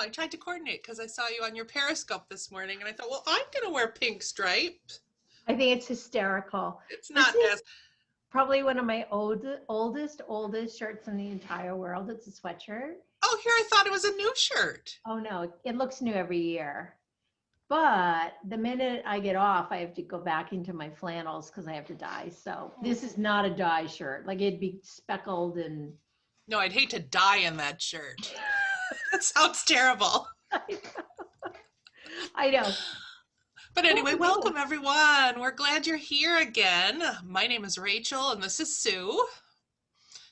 I tried to coordinate because I saw you on your Periscope this morning, and I thought, well, I'm going to wear pink stripes. I think it's hysterical. It's This not is as, probably one of my oldest shirts in the entire world. It's a sweatshirt. oh, here, I thought it was a new shirt. Oh no, it looks new every year. But the minute I get off, I have to go back into my flannels because I have to dye. So this is not a dye shirt. Like it'd be speckled and No, I'd hate to die in that shirt. That sounds terrible. I know. But anyway, welcome everyone. We're glad you're here again. My name is Rachel and this is Sue.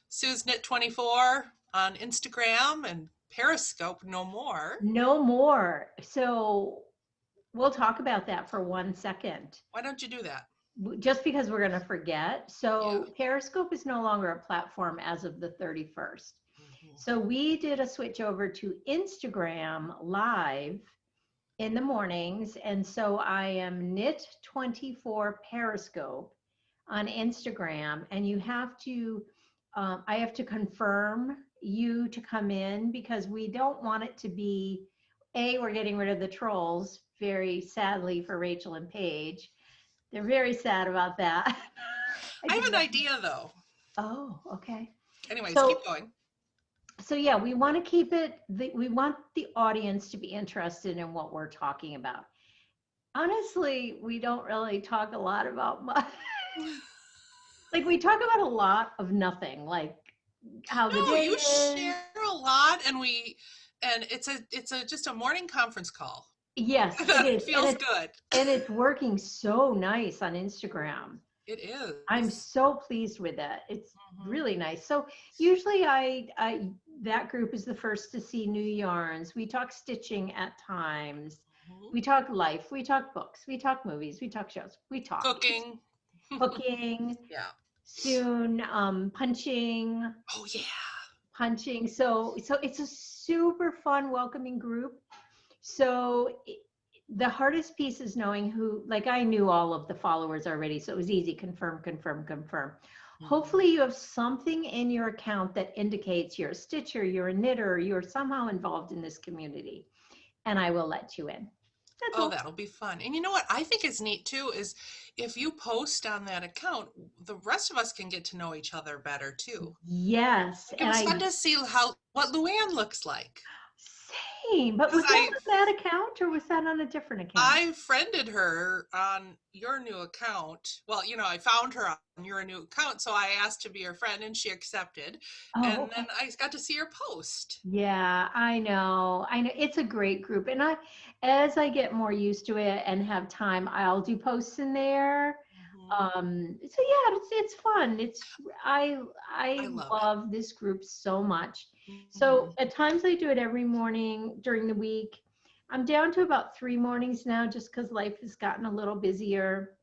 Sue's Knit24 on Instagram and Periscope no more. No more. So we'll talk about that for 1 second. Why don't you do that? Just because we're going to forget. So Yeah. Periscope is no longer a platform as of the 31st. Mm-hmm. So we did a switch over to Instagram Live in the mornings. And so I am Knit24 Periscope on Instagram. And you have to, I have to confirm you to come in because we don't want it to be, we're getting rid of the trolls, very sadly for Rachel and Paige. They're very sad about that. I have an idea though. Oh, okay. Anyways, So, keep going. So yeah, we want to keep it, we want the audience to be interested in what we're talking about. Honestly, we don't really talk a lot about much. Like we talk about a lot of nothing, like how the day you is. share a lot and it's just a morning conference call. Yes, it is. Feels good. And it's working so nice on Instagram. It is. I'm so pleased with it. It's really nice. So usually that group is the first to see new yarns. We talk stitching at times. We talk life. We talk books. We talk movies. We talk shows. We talk cooking. Yeah. Soon punching. Oh yeah. Punching. So it's a super fun, welcoming group. So the hardest piece is knowing who, like I knew all of the followers already, so it was easy, confirm. Hopefully you have something in your account that indicates you're a stitcher, you're a knitter, you're somehow involved in this community, and I will let you in. That's all. That'll be fun. And you know what I think is neat too is if you post on that account, the rest of us can get to know each other better too. Yes. It was fun to see what Luann looks like. Same, but was that on that account or was that on a different account? I friended her on your new account. Well, I found her on your new account, so I asked to be her friend and she accepted. Then I got to see her post. Yeah, I know. It's a great group. And as I get more used to it and have time, I'll do posts in there. So yeah, it's fun. I love this group so much. So at times I do it every morning during the week. I'm down to about 3 mornings now just because life has gotten a little busier.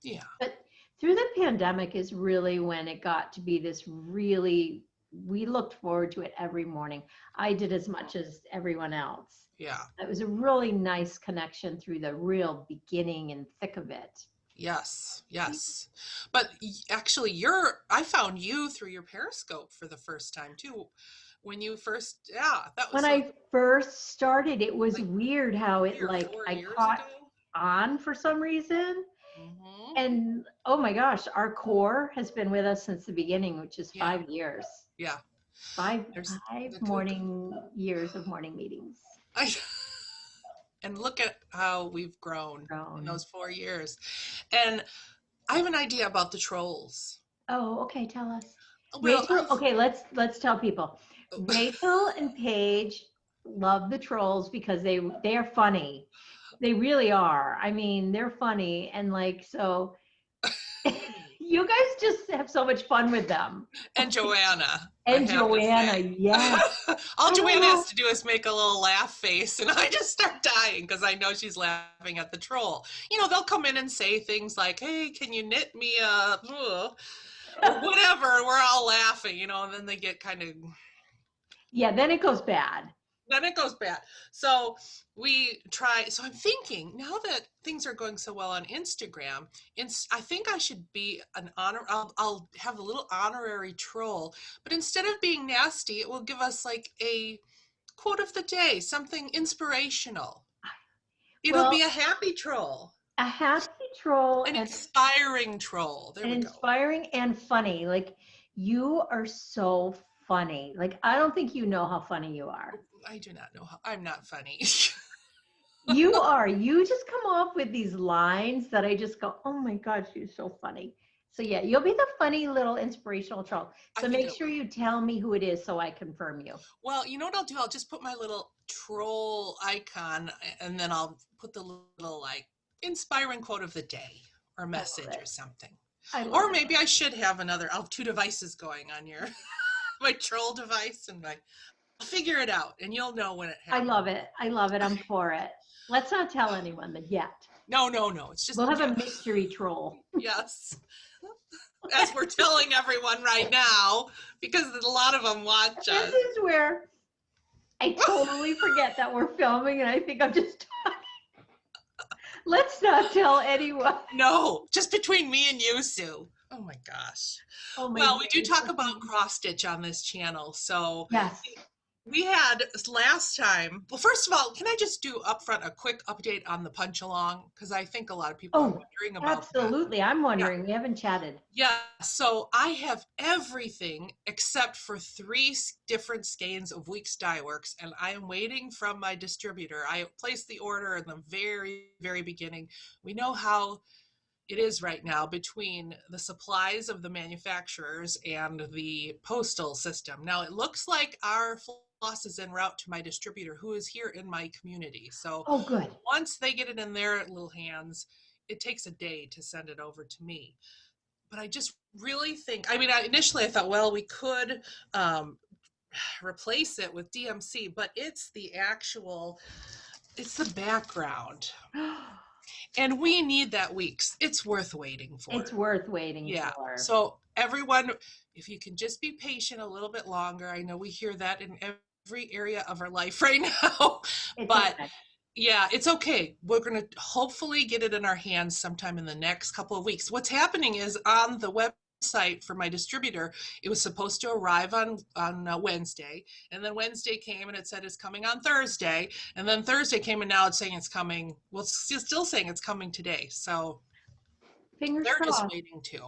Yeah. But through the pandemic is really when it got to be this really, we looked forward to it every morning. I did as much as everyone else. Yeah. It was a really nice connection through the real beginning and thick of it. Yes. But actually I found you through your Periscope for the first time too. When you first, that was when I first started, it was weird how it I caught on for some reason. And oh my gosh, our core has been with us since the beginning, which is 5 years. Yeah. Five years of morning meetings. And look at how we've grown in those 4 years. And I have an idea about the trolls. Oh, okay. Tell us. Well, Rachel, okay, let's tell people. Rachel and Paige love the trolls because they are funny. They really are. I mean, they're funny and so you guys just have so much fun with them. And Joanna. Yeah. All Joanna has to do is make a little laugh face and I just start dying because I know she's laughing at the troll. They'll come in and say things like, hey, can you knit me a or whatever. We're all laughing, and then they get kind of... Yeah, then it goes bad. So we try. So I'm thinking now that things are going so well on Instagram, I think I should be an honor. I'll have a little honorary troll, but instead of being nasty, it will give us like a quote of the day, something inspirational. It'll Well, be a happy troll, a happy troll an and inspiring troll. There we go. inspiring and funny. Like you are so funny. Like I don't think you know how funny you are. I do not know how. I'm not funny. You are. You just come up with these lines that I just go, oh my God, she's so funny. So yeah, you'll be the funny little inspirational troll. I So think make I sure will. you tell me who it is so I confirm you. Well, you know what I'll do? I'll just put my little troll icon and then I'll put the little like inspiring quote of the day or I love message or it. something. I love Or it. maybe I should have I'll have two devices going on your my troll device and I'll figure it out and you'll know when it I happens. love it. I love it. I'm for it. Let's not tell anyone that yet. No, no, no. It's just We'll have a mystery troll. yes. As we're telling everyone right now, because a lot of them watch This us. is where I totally forget that we're filming and I think I'm just talking. Let's not tell anyone. No, just between me and you, Sue. Oh my gosh. Oh my Well, we do goodness. talk about cross stitch on this channel. So Yes. we had last time, well, first of all, can I just do upfront a quick update on the punch along? Because I think a lot of people are Oh, wondering about that. absolutely. I'm wondering. We haven't chatted. Yeah, so I have everything except for three different skeins of Weeks Dye Works, and I am waiting from my distributor. I placed the order in the very, very beginning. We know how it is right now between the supplies of the manufacturers and the postal system. Now, it looks like our floss is en route to my distributor, who is here in my community. So Oh, good. once they get it in their little hands, it takes a day to send it over to me. But I just really think, I mean, initially I thought, well, we could replace it with DMC, but it's the background. And we need that Weeks. It's worth waiting for. It's worth waiting for. So everyone, if you can just be patient a little bit longer. I know we hear that in every area of our life right now, but okay. Yeah, it's okay. We're going to hopefully get it in our hands sometime in the next couple of weeks. What's happening is on the website for my distributor, it was supposed to arrive on Wednesday, and then Wednesday came and it said it's coming on Thursday, and then Thursday came and now it's saying it's coming. Well, it's still saying it's coming today. So Fingers they're crossed. just waiting too.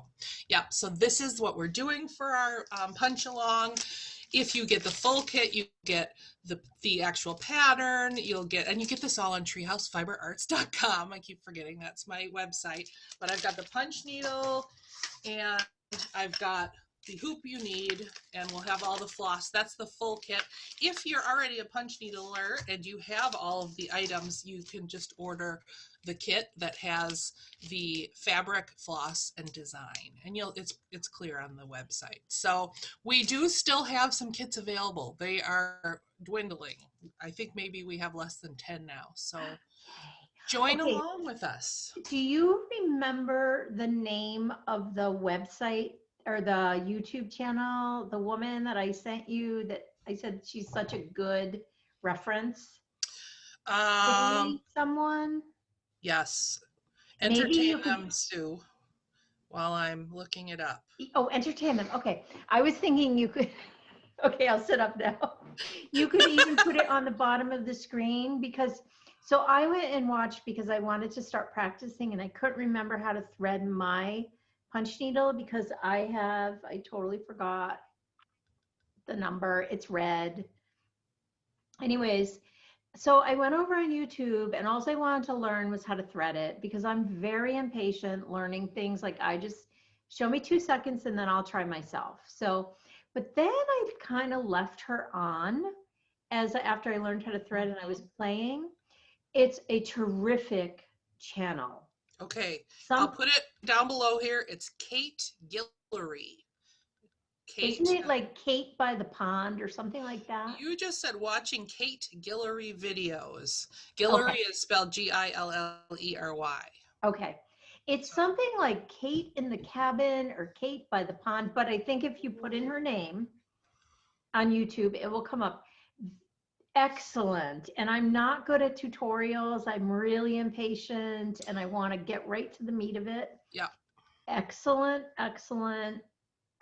Yeah, so this is what we're doing for our punch along. If you get the full kit, you get the actual pattern, you get this all on treehousefiberarts.com. I keep forgetting that's my website, but I've got the punch needle and I've got the hoop you need, and we'll have all the floss. That's the full kit. If you're already a punch needler and you have all of the items, you can just order the kit that has the fabric, floss, and design, and it's clear on the website. So we do still have some kits available. They are dwindling. I think maybe we have less than 10 now. So join along with us. Do you remember the name of the website or the YouTube channel? The woman that I sent you that I said she's such a good reference. Someone? Yes. Maybe Entertain you them, could. Sue, while I'm looking it up. Oh, entertain them. Okay. I was thinking you could. Okay, I'll sit up now. You could even put it on the bottom of the screen because. So I went and watched because I wanted to start practicing and I couldn't remember how to thread my punch needle because I totally forgot the number. It's red. Anyways, so I went over on YouTube and all I wanted to learn was how to thread it because I'm very impatient learning things. Like I just show me 2 seconds and then I'll try myself. So, but then I kind of left her on after I learned how to thread and I was playing. It's a terrific channel. Okay, I'll put it down below here. It's Kate Gillery. Isn't it like Kate by the pond or something like that? You just said watching Kate Gillery videos. Gillery is spelled Gillery. Okay. It's something like Kate in the cabin or Kate by the pond, but I think if you put in her name on YouTube, it will come up. Excellent. And I'm not good at tutorials. I'm really impatient and I want to get right to the meat of it. Yeah. Excellent, excellent.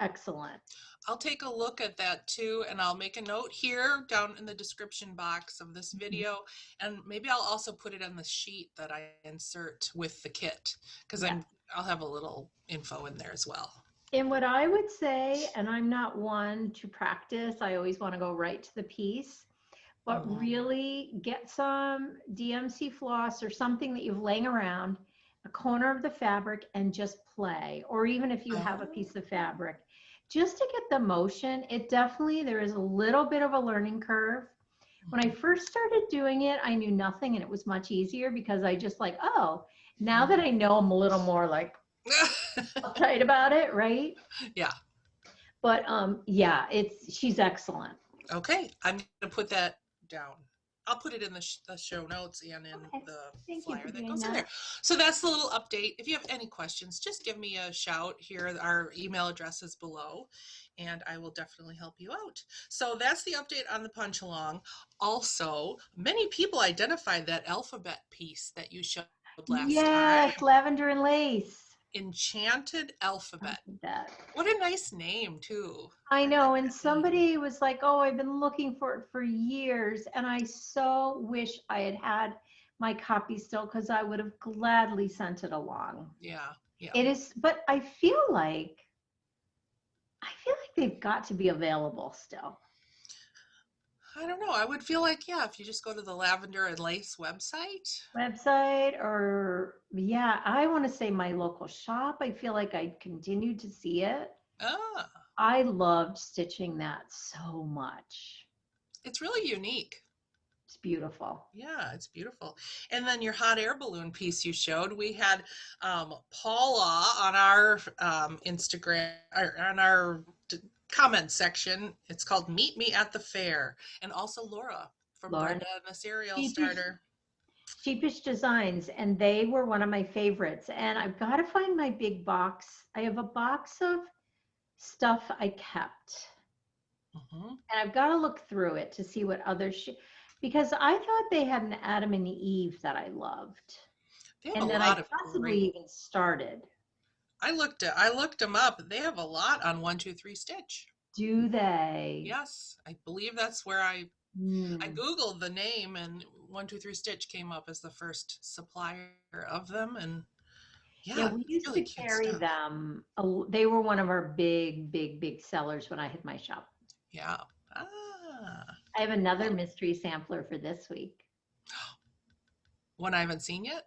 excellent. I'll take a look at that too, and I'll make a note here down in the description box of this video, and maybe I'll also put it on the sheet that I insert with the kit, because Yeah. I'll have a little info in there as well. And what I would say, and I'm not one to practice, I always want to go right to the piece, but really get some DMC floss or something that you've laying around, a corner of the fabric, and just play. Or even if you have a piece of fabric, just to get the motion. It definitely, there is a little bit of a learning curve. When I first started doing it, I knew nothing, and it was much easier because I just like, oh, now that I know, I'm a little more like uptight about it, right? Yeah. But yeah, she's excellent. Okay, I'm gonna put that down. I'll put it in the show notes and in Okay. the Thank you flyer for that doing goes in that. there. So that's the little update. If you have any questions, just give me a shout here. Our email address is below, and I will definitely help you out. So that's the update on the punch along. Also, many people identified that alphabet piece that you showed last time. Yes, lavender and lace. Enchanted Alphabet. That. What a nice name too. I like know, and that name. somebody was like, "Oh, I've been looking for it for years," and I so wish I had had my copy still because I would have gladly sent it along. Yeah, yeah. It is, but I feel like they've got to be available still. I don't know. I would feel like, yeah, if you just go to the Lavender and Lace website. Website or yeah, I want to say my local shop. I feel like I continued to see it. Ah, I loved stitching that so much. it's really unique. It's beautiful. Yeah, it's beautiful. And then your hot air balloon piece you showed, we had Paula on our Instagram, or on our comment section. It's called Meet Me at the Fair. And also Laura from Lauren, Brenda and the Serial sheepish, Starter. sheepish designs, and they were one of my favorites. And I've got to find my big box. I have a box of stuff I kept, Mm-hmm. and I've got to look through it to see what other because I thought they had an Adam and Eve that I loved, They have a and that lot I of possibly great. even started. I looked them up. They have a lot on 123 Stitch. Do they? Yes, I believe that's where I Hmm. googled the name, and 123 Stitch came up as the first supplier of them, and Yeah, yeah, we used really to cute carry stuff. them. They were one of our big, big, big sellers when I had my shop. Yeah. Ah, I have another cool. mystery sampler for this week. One I haven't seen yet.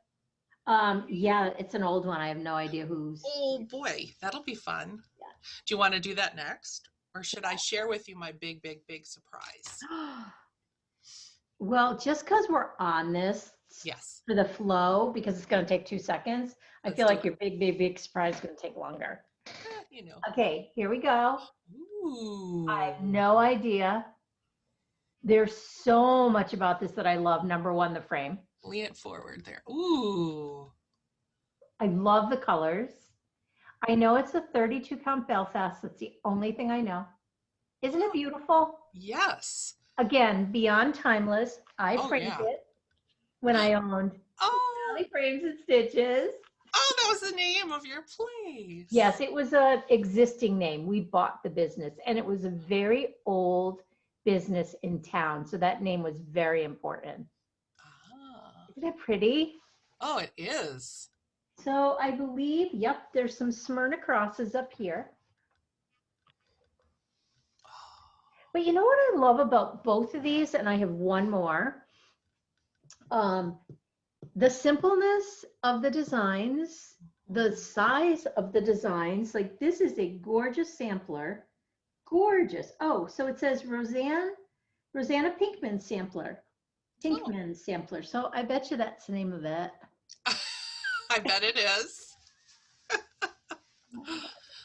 Yeah, it's an old one. I have no idea who's. Oh boy, that'll be fun. Yeah. Do you want to do that next, or should I share with you my big, big, big surprise? Well, just because we're on this Yes, for the flow, because it's going to take 2 seconds, I let's feel do like it. your big, big, big surprise is going to take longer. You know. Okay, here we go. I have Ooh. no idea. There's so much about this that I love. Number one, the frame. Lean it forward there. Ooh. I love the colors. I know it's a 32 count Belfast. That's the only thing I know. Isn't it beautiful? Yes. Again, beyond timeless. I Oh framed yeah. it when I owned Oh. Sally Frames and Stitches. Oh, that was the name of your place. Yes, it was a existing name. We bought the business, and it was a very old business in town. So that name was very important. Ah. Isn't it pretty? Oh, it is. So I believe, yep, there's some Smyrna crosses up here. But you know what I love about both of these, and I have one more, the simpleness of the designs, the size of the designs. Like this is a gorgeous sampler, gorgeous. Oh, so it says Rosanna Pinkman Sampler, Oh. Pinkman Sampler. So I bet you that's the name of it. I bet it is.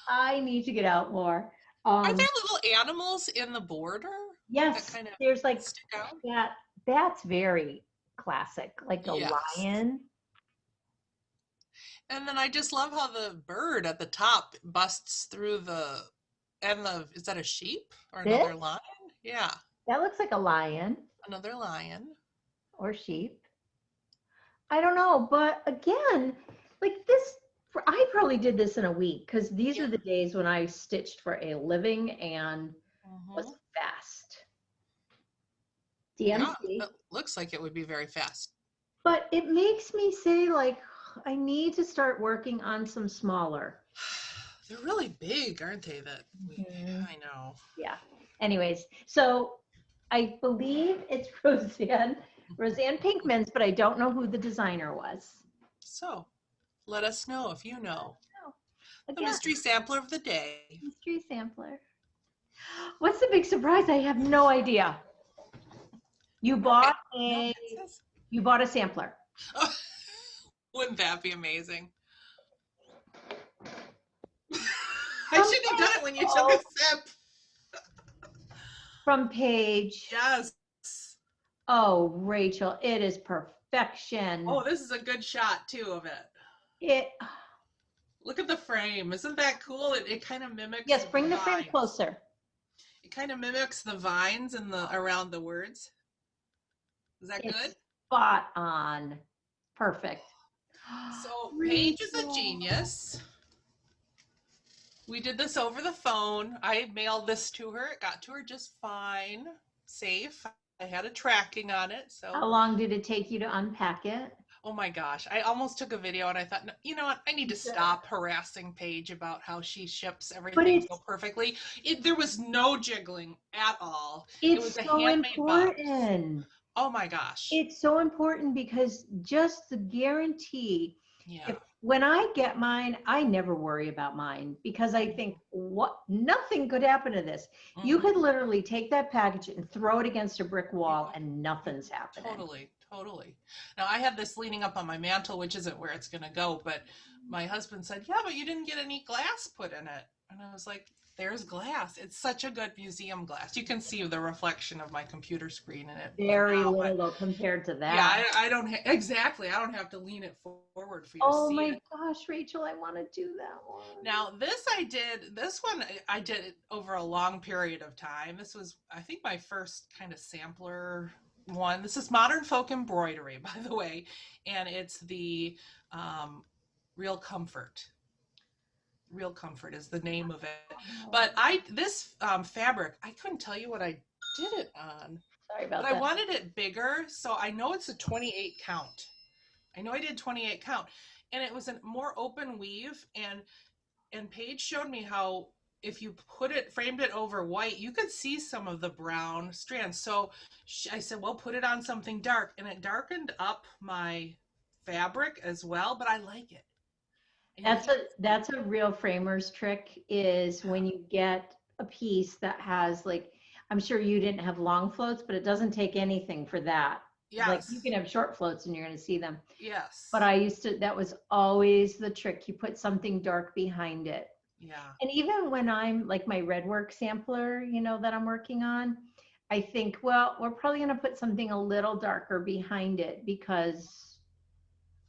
I need to get out more. Are there little animals in the border that Yes, kind of there's like stick out? that. That's very classic, like a Yes. lion. And then I just love how the bird at the top busts through is that a sheep or This another lion? Yeah, that looks like a lion another lion. or sheep. I don't know, but again, like this I probably did this in a week because these Yeah. are the days when I stitched for a living and was Hmm. fast. Yeah, DMC. it looks like it would be very fast. But it makes me say, like, I need to start working on some smaller. They're really big, aren't they? Mhm. I know. Yeah. Anyways, so I believe it's Roseanne Pinkman's, but I don't know who the designer was. So let us know if you know. Oh, The again, mystery sampler of the day. mystery sampler. What's the big surprise? I have no idea. You Okay. bought No, a that says. you bought a sampler. Oh, wouldn't that be amazing? I From shouldn't have done it when you took a oh, sip. from Paige. Yes. Oh, Rachel, it is perfection. Oh, this is a good shot too of it. It Look at the frame. Isn't that cool? It kind of mimics yes, the bring the frame vines. closer. It kind of mimics the vines and the around the words. Is that good? It's spot on. Perfect. So Paige is a Rachel. genius. We did this over the phone. I mailed this to her. It got to her just fine, safe. I had a tracking on it. How So, long did it take you to unpack it? oh my gosh, I almost took a video and I thought, no, you know what? I need to stop harassing Paige about how she ships But everything so perfectly. There was no jiggling at all. It was it's a so handmade box. important. Oh my gosh. It's so important because just the guarantee, Yeah. if when I get mine, I never worry about mine because I think what nothing could happen to this. You Mhm. could literally take that package and throw it against a brick wall and nothing's happening. Totally, totally. Now I have this leaning up on my mantle, which isn't where it's going to go, but my husband said, "Yeah, but you didn't get any glass put in it." And I was like, "There's glass. It's such a good museum glass. You can see the reflection of my computer screen in it Very now, little but though compared to yeah, that. I don't exactly. I don't have to lean it forward for you to Oh see my it. gosh, Rachel, I want to do that one. Now, this one I did it over a long period of time. This was, I think, my first kind of sampler one. This is Modern Folk Embroidery, by the way, and it's the um, Real Comfort. Real Comfort is the name of it. Oh, But this fabric, I couldn't tell you what I did it on, sorry but about I that. wanted it bigger, so I know it's a 28 count. I know I did 28 count, and it was a more open weave, and Paige showed me how if you framed it over white, you could see some of the brown strands. So I said, well, put it on something dark, and it darkened up my fabric as well, but I like it. And you can't That's a real framer's trick is when you get a piece that has like I'm sure you didn't have long floats, but it doesn't take anything for that. Like you Yes, can have short floats and you're going to see them. But yes, I used to that was always the trick. You put something dark behind it. yeah. And even when I'm like my red work sampler, that I'm working on, I think, well, we're probably going to put something a little darker behind it because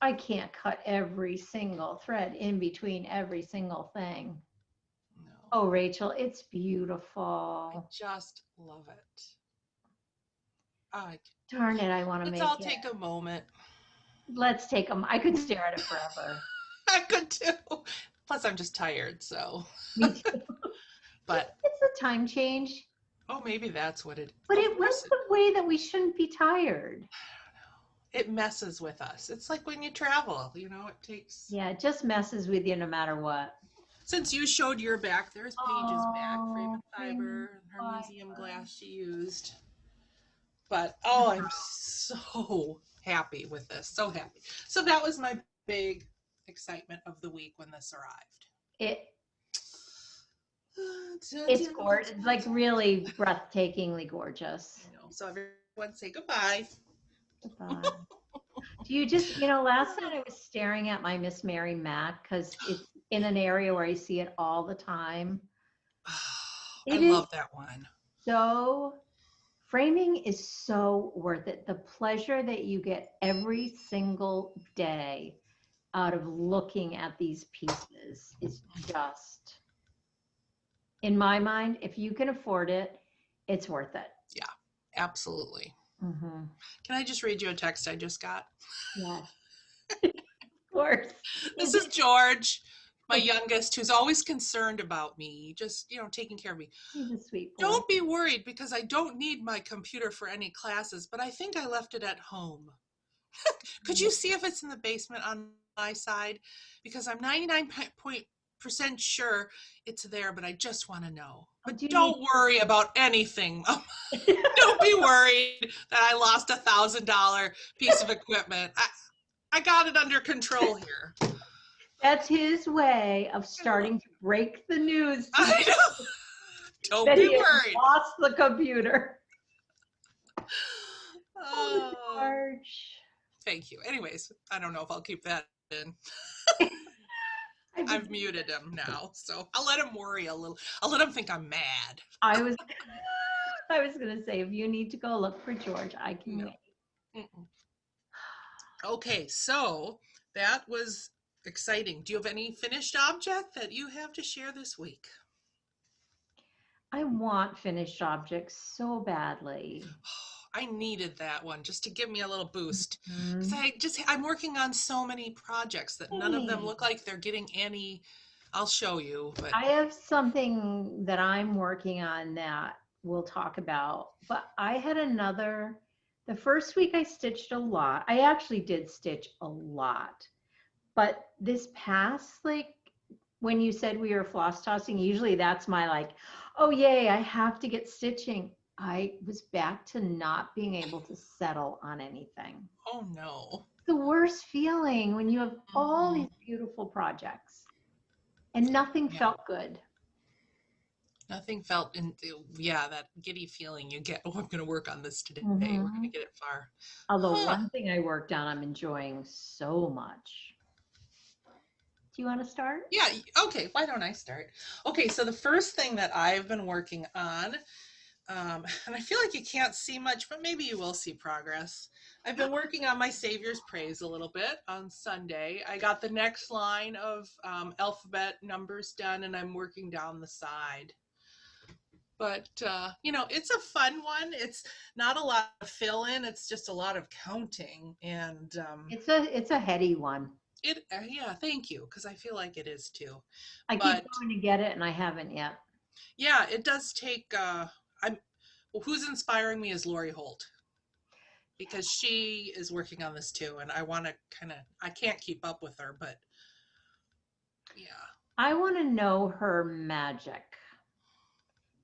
I can't cut every single thread in between every single thing. No, Oh, Rachel, it's I beautiful. just love it. I, Darn it, I want to let's make all it. take a moment. Let's take them. I could stare at it forever. I could too. Plus, I'm just tired, so. Me too. Do you But think it's a time change? oh, maybe that's what it. But Of it went course, the way that we shouldn't be tired. it messes with us. It's like when you travel, it takes. Yeah, it just messes with you no matter what. Since you showed your back, there's Paige's back, frame Oh, and frame fiber, her museum fiber. glass she used. But oh, I'm so happy with this. So happy. So that was my big excitement of the week when this arrived. It it's gorgeous, like really breathtakingly gorgeous. So everyone say goodbye. Goodbye. Do you just, last night I was staring at my Miss Mary Mac because it's in an area where I see it all the time. I It is love that one. so, framing is so worth it. The pleasure that you get every single day out of looking at these pieces is just, in my mind, if you can afford it, it's worth it. Yeah, absolutely. Hmm. Can I just read you a text I just got? Yes. course. This Is is it? George, my Okay, youngest, who's always concerned about me, just, taking care of me. he's a sweet boy. Don't be worried because I don't need my computer for any classes, but I think I left it at home. Could you see if it's in the basement on my side? Because I'm 99% sure it's there, but I just want to know. Oh, But do you need? don't worry about anything. Don't be worried that I lost $1,000 piece of equipment. I got it under control here. That's his way of starting to break the news to I you know. Don't that be he has worried. lost the computer. Oh, Oh, George. thank you. Anyways, I don't know if I'll keep that in. I was, I've muted him now, so I'll let him worry a little. I'll let him think I'm mad. I was, I was gonna say, if you need to go look for George, I can No. wait. Mm-mm. Okay, so that was exciting. Do you have any finished object that you have to share this week? I want finished objects so badly. I needed that one just to give me a little boost because Mhm. I'm working on so many projects that none of them Hey, look like they're getting any. I'll show you, but I have something that I'm working on that we'll talk about, but I had the first week I stitched a lot. I actually did stitch a lot, but this past, like, when you said we were floss tossing, usually that's my like, oh yay, I have to get stitching. I was back to not being able to settle on anything. oh no. The worst feeling when you have all Mhm. these beautiful projects and nothing Yeah, felt good. nothing felt in. Yeah, that giddy feeling you get. Oh, I'm going to work on this today. We're going to Mhm. get it far. Although Huh. one thing I worked on, I'm enjoying so much. Do you want to start? Yeah, okay, why don't I start? Okay, so the first thing that I've been working on, and I feel like you can't see much, but maybe you will see progress. I've been working on my Saviour's Praise a little bit on Sunday. I got the next line of alphabet numbers done, and I'm working down the side. But, it's a fun one. It's not a lot of fill in, it's just a lot of counting. And It's a heady one. yeah, thank you, because I feel like it is too. I keep But going to get it and I haven't yet. yeah, it does take. I'm well, who's inspiring me is Lori Holt because she is working on this too, and I want to kind of. I can't keep up with her, but yeah. I want to know her magic.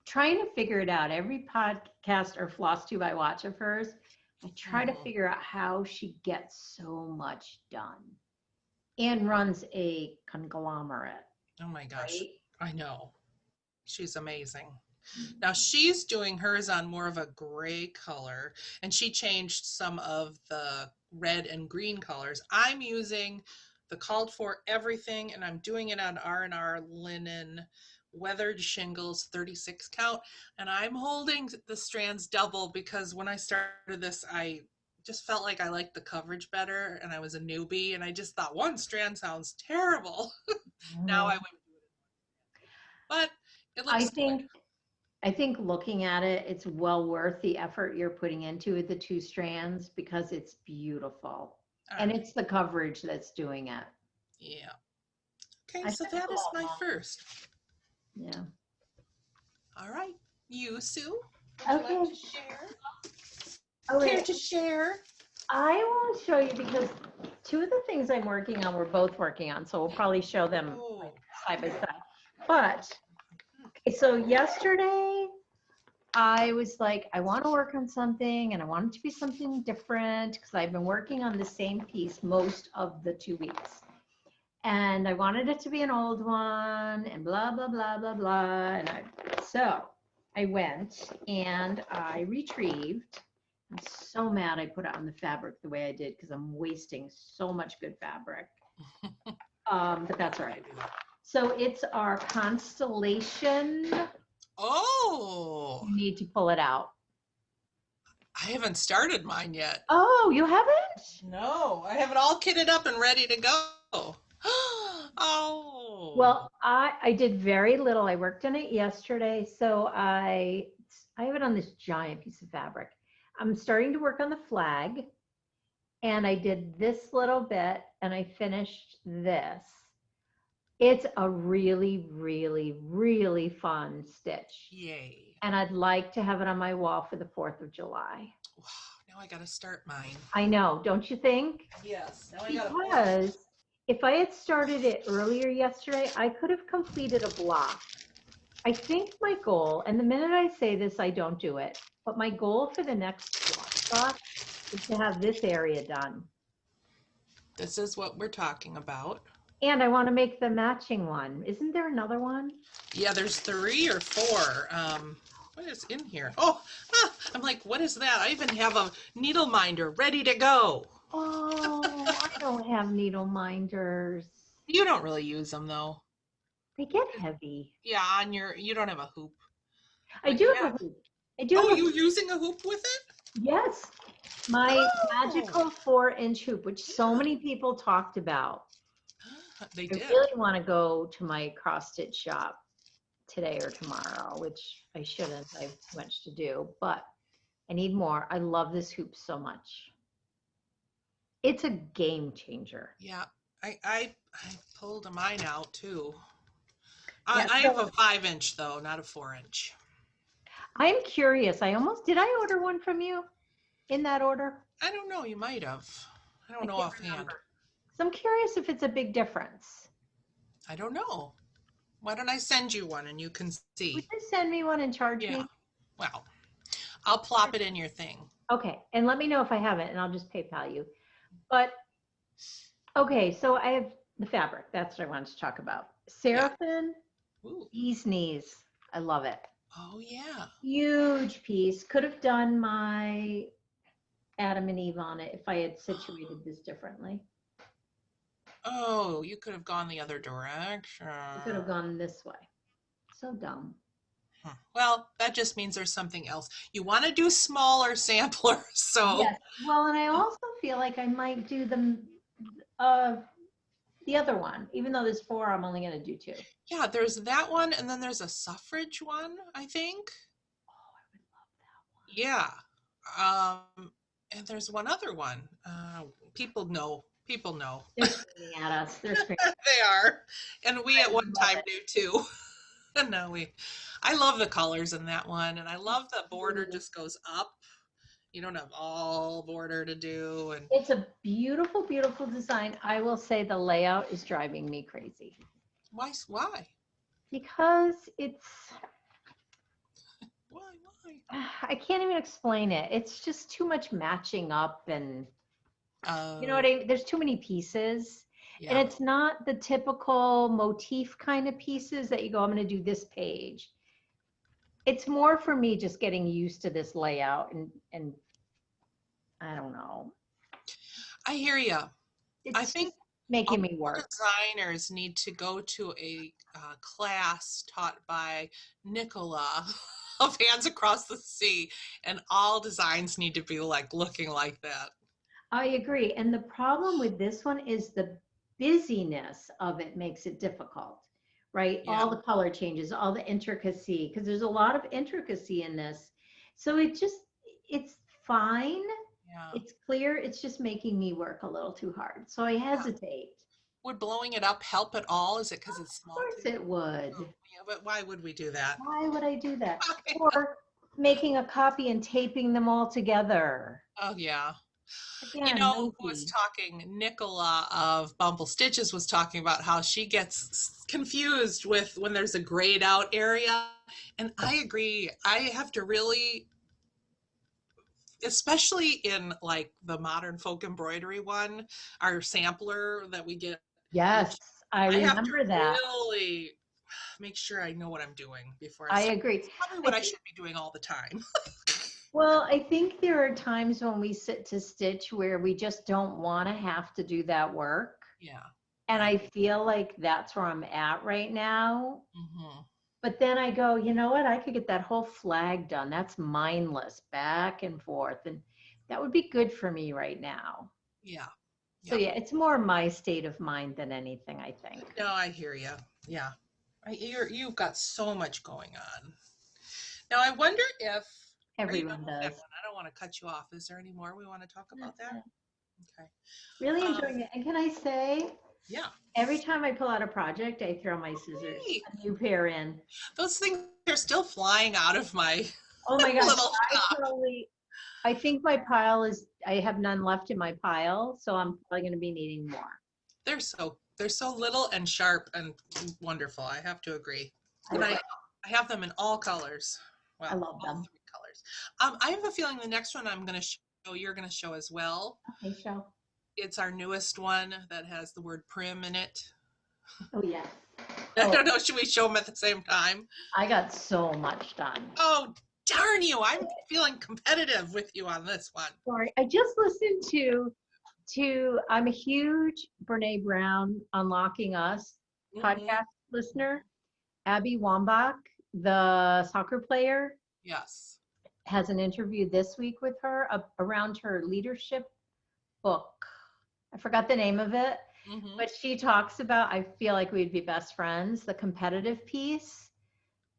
Trying to figure it out. Every podcast or floss tube I watch of hers, I try to Mhm. figure out how she gets so much done and runs a conglomerate, Oh my gosh, right? I know she's amazing. Now she's doing hers on more of a gray color, and she changed some of the red and green colors. I'm using the called for everything, and I'm doing it on R&R linen, weathered shingles, 36 count, and I'm holding the strands double because when I started this, I just felt like I liked the coverage better, and I was a newbie, and I just thought one strand sounds terrible. Now I Mhm. would do it, but it I looks good. think I think looking at it, it's well worth the effort you're putting into it, the two strands, because it's beautiful. All And right, it's the coverage that's doing it. yeah. Okay, I so spent that a is lot my on. first. Yeah. All right. You, Sue, would you like Okay. to share? Care Okay. to share? I will show you because two of the things I'm working on, we're both working on, so we'll probably show them like Oh, side by okay. side. But okay, so yesterday I was like, I want to work on something and I want it to be something different because I've been working on the same piece most of the 2 weeks. And I wanted it to be an old one and blah, blah, blah, blah, blah. So I went and I retrieved. I'm so mad I put it on the fabric the way I did because I'm wasting so much good fabric. But that's all right. So it's our Constellation. Oh, You need to pull it out. I haven't started mine yet. Oh, you haven't? No, I have it all kitted up and ready to go. Oh, Well, I did very little. I worked on it yesterday, so I have it on this giant piece of fabric. I'm starting to work on the flag, and I did this little bit and I finished this. It's a really, really, really fun stitch. Yay. And I'd like to have it on my wall for the 4th of July. Wow, now I gotta start mine. I know, don't you think? Yes, now I gotta Because if I had started it earlier yesterday, I could have completed a block. I think my goal, and the minute I say this, I don't do it, but my goal for the next block is to have this area done. This is what we're talking about. And I want to make the matching one. Isn't there another one? Yeah, there's 3 or 4. What is in here? Oh, I'm like, what is that? I even have a needle minder ready to go. Oh, I don't have needle minders. You don't really use them though. They get heavy. Yeah, you don't have a hoop. I do have a hoop. I do Oh, have a you using a hoop with it? Yes. My Oh. magical 4-inch hoop, which so many people talked about. They I did. really want to go to my cross stitch shop today or tomorrow, which I shouldn't. I have too much to do, but I need more. I love this hoop so much. It's a game changer. Yeah, I pulled mine out too. Yeah, I have so a 5-inch though, not a 4-inch. I'm curious. Did I order one from you in that order? I don't know. You might have. I don't know can't offhand. remember. So I'm curious if it's a big difference. I don't know. Why don't I send you one and you can see? Would you send me one and charge Yeah. me? Well, I'll plop it in your thing. Okay, and let me know if I have it, and I'll just PayPal you. But okay, so I have the fabric. That's what I wanted to talk about. Seraphim, bee's knees. I love it. Oh yeah. Huge piece. Could have done my Adam and Eve on it if I had situated this differently. Oh, you could have gone the other direction. I could have gone this way. So dumb. Well, that just means there's something else. You want to do smaller samplers, so. Yes. Well, and I also feel like I might do the other one, even though there's 4, I'm only going to do 2. Yeah, there's that one, and then there's a suffrage one, I think. Oh, I would love that one. Yeah. And there's one other one. People know. They're screaming at us. They're screaming. They are. And we at one time knew too. And now I love the colors in that one. And I love the border just goes up. You don't have all border to do. And it's a beautiful, beautiful design. I will say the layout is driving me crazy. Why? Because it's. Why? I can't even explain it. It's just too much matching up and. You know what I mean? There's too many pieces. Yeah. And it's not the typical motif kind of pieces that you go, I'm going to do this page. It's more for me just getting used to this layout and I don't know. I hear you. I think making me work. Designers need to go to a class taught by Nicola of Hands Across the Sea, and all designs need to be like looking like that. I agree. And the problem with this one is the busyness of it makes it difficult, right? Yeah. All the color changes, all the intricacy, because there's a lot of intricacy in this. So it's fine. Yeah. It's clear. It's just making me work a little too hard. So I hesitate. Would blowing it up help at all? Is it because it's small? Of course it would. Oh, yeah, but why would we do that? Why would I do that? Or making a copy and taping them all together. Oh, yeah. Again, who was talking, Nicola of Bumble Stitches was talking about how she gets confused with when there's a grayed out area. And I agree. I have to really, especially in like the modern folk embroidery one, our sampler that we get. Yes, I remember have to that. Really make sure I know what I'm doing before I agree. It's probably what I should be doing all the time. Well, I think there are times when we sit to stitch where we just don't want to have to do that work. Yeah. And I feel like that's where I'm at right now. Mm-hmm. But then I go, you know what? I could get that whole flag done. That's mindless, back and forth. And that would be good for me right now. Yeah. So yeah, it's more my state of mind than anything, I think. No, I hear you. Yeah. You've got so much going on. Now, I wonder if everyone does. I don't want to cut you off. Is there any more we want to talk about that? Okay. Really enjoying it. And can I say, Yeah. every time I pull out a project, I throw my scissors, Hey, a new pair in. those things are still flying out of my Oh my gosh, little shop. I think my pile is, I have none left in my pile, so I'm probably going to be needing more. They're so little and sharp and wonderful. I have to agree. I And love, I have them in all colors. I Well, love all them. 3 colors. I have a feeling the next one I'm going to show, you're going to show as well. Okay, show. It's our newest one that has the word Prim in it. Oh, yes. I Oh, don't know. Should we show them at the same time? I got so much done. Oh, darn you. I'm feeling competitive with you on this one. Sorry, I just listened I'm a huge Brene Brown Unlocking Us podcast listener. Abby Wambach, the soccer player, Yes. has an interview this week with her around her leadership book. I forgot the name of it, but she talks about, I feel like we'd be best friends, the competitive piece.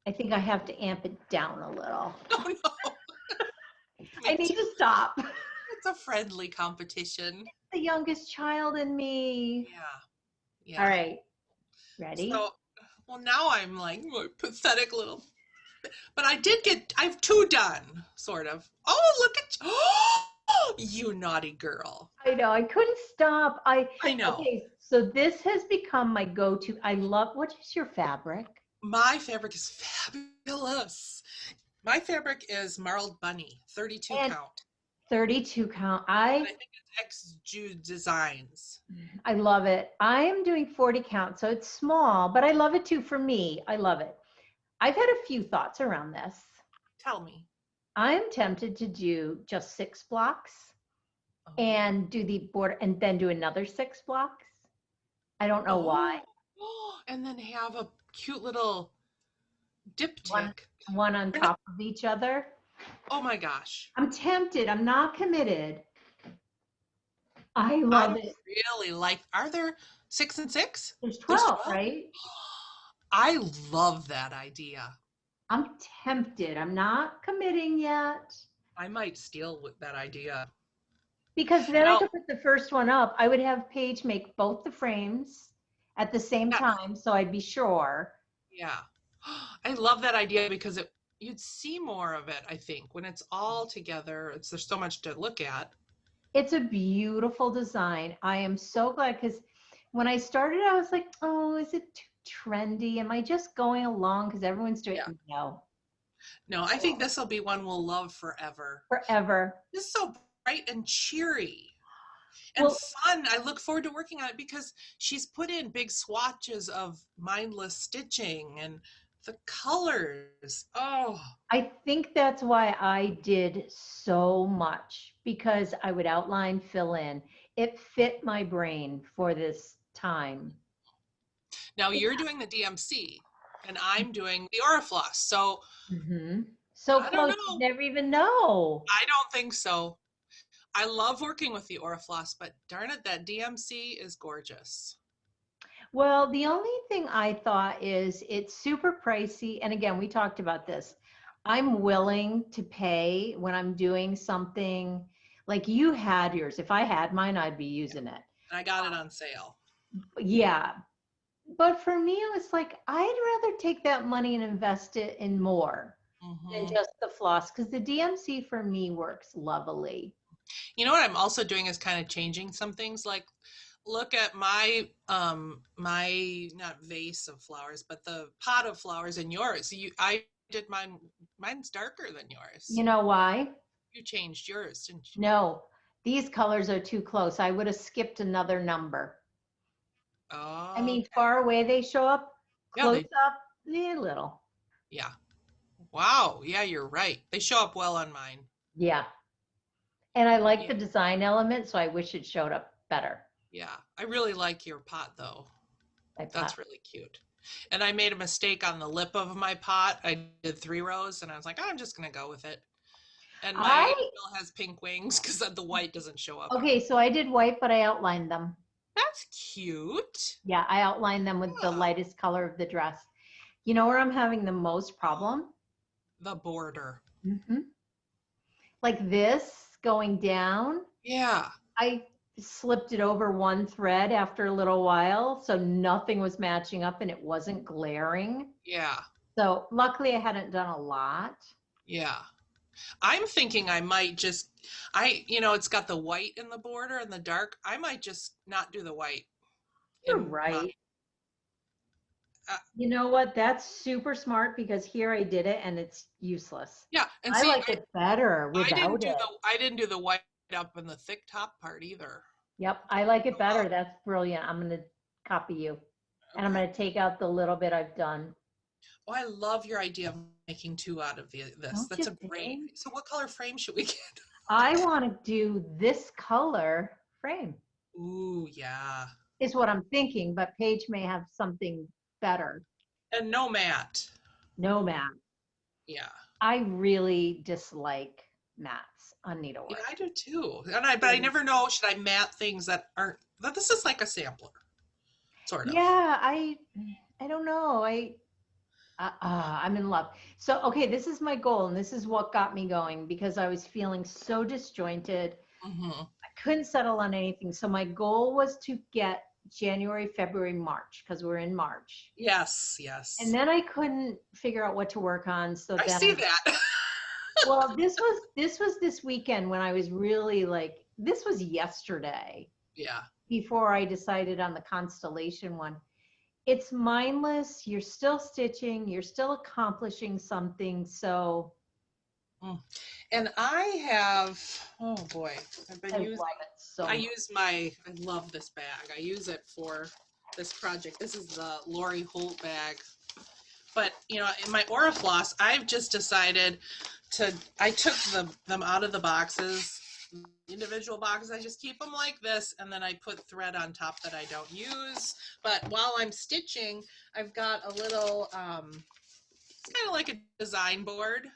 I think I have to amp it down a little. Oh, no. I need to stop. It's a friendly competition. The youngest child in me. Yeah. All right. Ready? So, well, now I'm like pathetic little. But I have 2 done, sort of. Oh, look at you naughty girl. I know. I couldn't stop. I know. Okay. So this has become my go-to. I love, what is your fabric? My fabric is fabulous. My fabric is Marled Bunny, 32 And count. 32 count. And I think it's X Jude Designs. I love it. I am doing 40 count, so it's small, but I love it too. For me, I love it. I've had a few thoughts around this. Tell me. I'm tempted to do just 6 blocks and do the border and then do another 6 blocks. I don't know why. And then have a cute little diptych. One on top of each other. Oh my gosh. I'm tempted. I'm not committed. I love it. Really like, are there 6 and 6? There's 12, right? I love that idea. I'm tempted. I'm not committing yet. I might steal with that idea. Because then I could put the first one up. I would have Paige make both the frames at the same time, so I'd be sure. Yeah. I love that idea because you'd see more of it, I think. When it's all together, there's so much to look at. It's a beautiful design. I am so glad because when I started, I was like, oh, is it too trendy? Am I just going along because everyone's doing it? No, I think this will be one we'll love forever. Forever. This is so bright and cheery and fun. I look forward to working on it because she's put in big swatches of mindless stitching and the colors. Oh, I think that's why I did so much, because I would outline, fill in. It fit my brain for this time. Now you're doing the DMC and I'm doing the Orifloss. So, so close, you never even know. I don't think so. I love working with the Orifloss, but darn it, that DMC is gorgeous. Well, the only thing I thought is it's super pricey. And again, we talked about this. I'm willing to pay when I'm doing something like you had yours. If I had mine, I'd be using it. I got it on sale. Yeah. But for me, it was like, I'd rather take that money and invest it in more than just the floss, because the DMC for me works lovely. You know what I'm also doing is kind of changing some things. Like, look at my my not vase of flowers, but the pot of flowers in yours. I did mine's darker than yours. You know why? You changed yours, didn't you? No, these colors are too close. I would have skipped another number. Oh, I mean, far away they show up, close up, a little. Yeah. Wow. Yeah, you're right. They show up well on mine. Yeah. And I like the design element, so I wish it showed up better. Yeah. I really like your pot, though. That's really cute. And I made a mistake on the lip of my pot. I did 3 rows, and I was like, I'm just going to go with it. And my angel has pink wings because the white doesn't show up. Okay, so I did white, but I outlined them. That's cute. Yeah, I outlined them with the lightest color of the dress. You know where I'm having the most problem? The border. Like this going down. Yeah. I slipped it over one thread after a little while, so nothing was matching up and it wasn't glaring. Yeah. So luckily I hadn't done a lot. Yeah. I'm thinking I might just, it's got the white in the border and the dark. I might just not do the white You're in mine. right. You know what? That's super smart because here I did it and it's useless. Yeah, and I see, like it better without it. I didn't do the white up in the thick top part either. Yep, I like it better. That's brilliant. I'm going to copy you. And I'm Okay. going to take out the little bit I've done. Oh, I love your idea of making two out of this. Don't That's you a great. think? So what color frame should we get? I want to do this color frame, Ooh, yeah. is what I'm thinking, but Paige may have something better. And no matte. No matte. Yeah. I really dislike mattes on needlework. Yeah, I do too. But I never know, should I matte things that aren't, but this is like a sampler, sort of. Yeah, I don't know. I'm in love. So, okay, this is my goal, and this is what got me going because I was feeling so disjointed. Mm-hmm. I couldn't settle on anything. So my goal was to get January, February, March, because we're in March. Yes, yes. And then I couldn't figure out what to work on. So I then see that. well, this was this weekend when I was really like, this was yesterday. Yeah. Before I decided on the Constellation one. It's mindless. You're still stitching. You're still accomplishing something. So. And I have, oh boy, I've been using, love it so I love this bag. I use it for this project. This is the Lori Holt bag. But, in my Orifloss, I've just decided I took them out of the boxes, individual boxes. I just keep them like this, and then I put thread on top that I don't use. But while I'm stitching, I've got a little, it's kind of like a design board.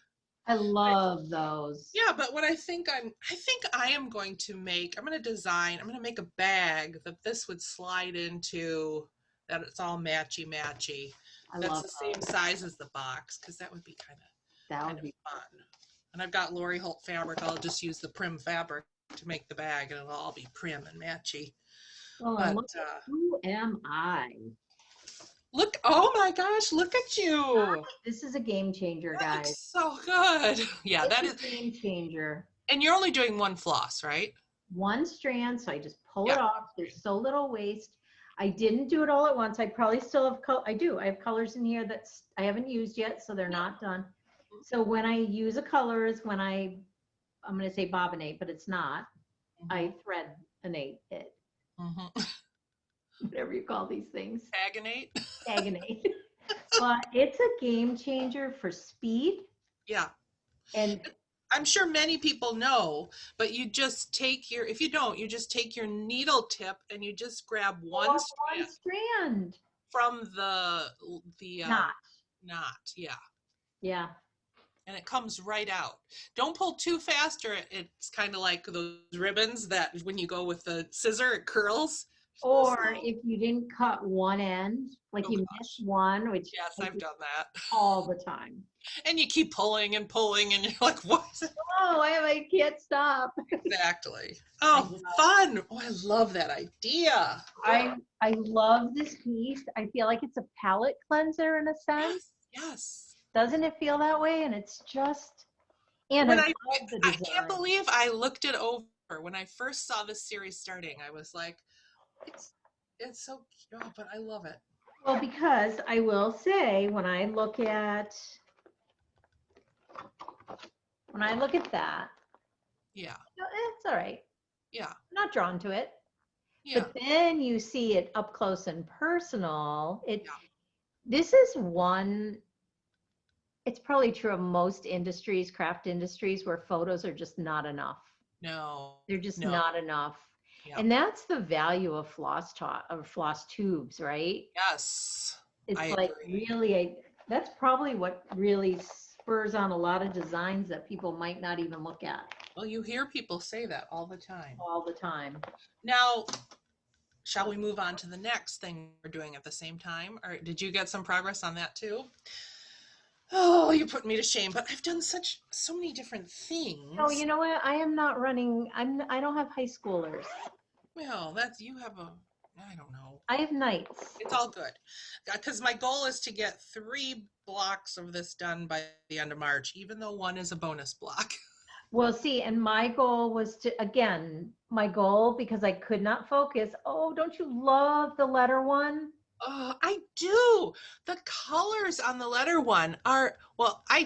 I love those. Yeah, but what I think I am going to make, I'm going to make a bag that this would slide into, that it's all matchy. That's the same size as the box, because that would be kind of fun. And I've got Lori Holt fabric. I'll just use the Prim fabric to make the bag, and it'll all be Prim and matchy. Oh, But, who am I? Look! Oh my gosh! Look at you! This is a game changer, That guys. looks so good. Yeah, that is a game changer. And you're only doing one floss, right? One strand, so I just pull it off. There's so little waste. I didn't do it all at once. I probably still have I have colors in here that I haven't used yet, so they're not done. So when I use a colors, I'm going to say bobbinate, but it's not. I thread-inate it. Whatever you call these things. Tag-inate. Tag-inate. But it's a game changer for speed. Yeah. And I'm sure many people know, but you just take if you don't, you just take your needle tip and you just grab one strand from the knot. Yeah. Yeah. And it comes right out. Don't pull too fast, or it's kind of like those ribbons that when you go with the scissor, it curls. Or if you didn't cut one end, like you missed one, which yes, I've done that all the time. And you keep pulling, and you're like, what is it? Oh, I can't stop. Exactly. Oh, fun. Oh, I love that idea. I love this piece. I feel like it's a palette cleanser in a sense. Yes. Doesn't it feel that way? And it's just, and I can't believe I looked it over. When I first saw this series starting, I was like, it's so cute, but I love it. Well, because I will say, when I look at that, yeah, it's all right. Yeah. I'm not drawn to it. Yeah. But then you see it up close and personal. This is one, it's probably true of most industries, craft industries, where photos are just not enough. No. They're just not enough. Yep. And that's the value of floss tubes, right? Yes. It's really, that's probably what really spurs on a lot of designs that people might not even look at. Well, you hear people say that all the time. All the time. Now, shall we move on to the next thing we're doing at the same time? Or did you get some progress on that too? Oh, you're putting me to shame, but I've done so many different things. Oh, you know what? I am not running. I don't have high schoolers. Well, that's, you have a, I don't know. I have Knitz. It's all good. Because my goal is to get 3 blocks of this done by the end of March, even though one is a bonus block. Well, see, and my goal was to, again, my goal, because I could not focus. Oh, don't you love the letter one? Oh, I do. The colors on the letter one are, well, I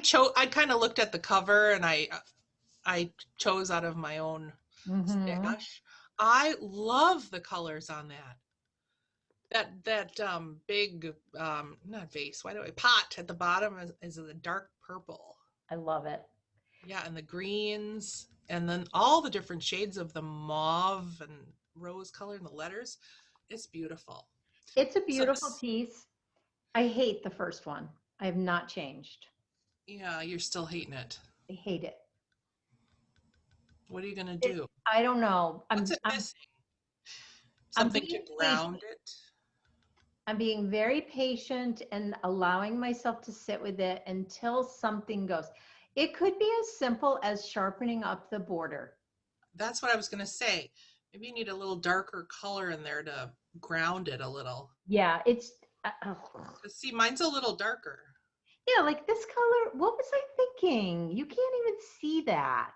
kind of looked at the cover and I chose out of my own Mm-hmm. stash. I love the colors on that. That big not vase, why do I pot at the bottom is a dark purple. I love it. Yeah, and the greens, and then all the different shades of the mauve and rose color in the letters. It's beautiful. It's a So beautiful this, piece. I hate the first one. I have not changed. yeah, you're still hating it. I hate it. What are you gonna It, do? I don't know. What's it missing? I'm Something to being patient. ground it? I'm being very patient and allowing myself to sit with it until something goes. It could be as simple as sharpening up the border. That's what I was gonna say. Maybe you need a little darker color in there to ground it a little. Yeah, it's See, mine's a little darker. yeah, like this color. What was I thinking? You can't even see that.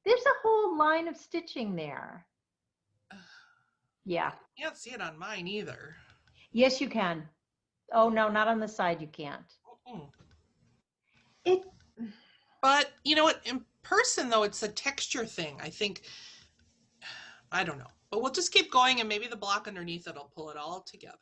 There's a whole line of stitching there. Yeah. Can't see it on mine either. Yes, you can. Oh no, not on the side. You can't. Mm-mm. It. But you know what? In person, though, it's a texture thing. I think, I don't know. But we'll just keep going and maybe the block underneath it'll pull it all together.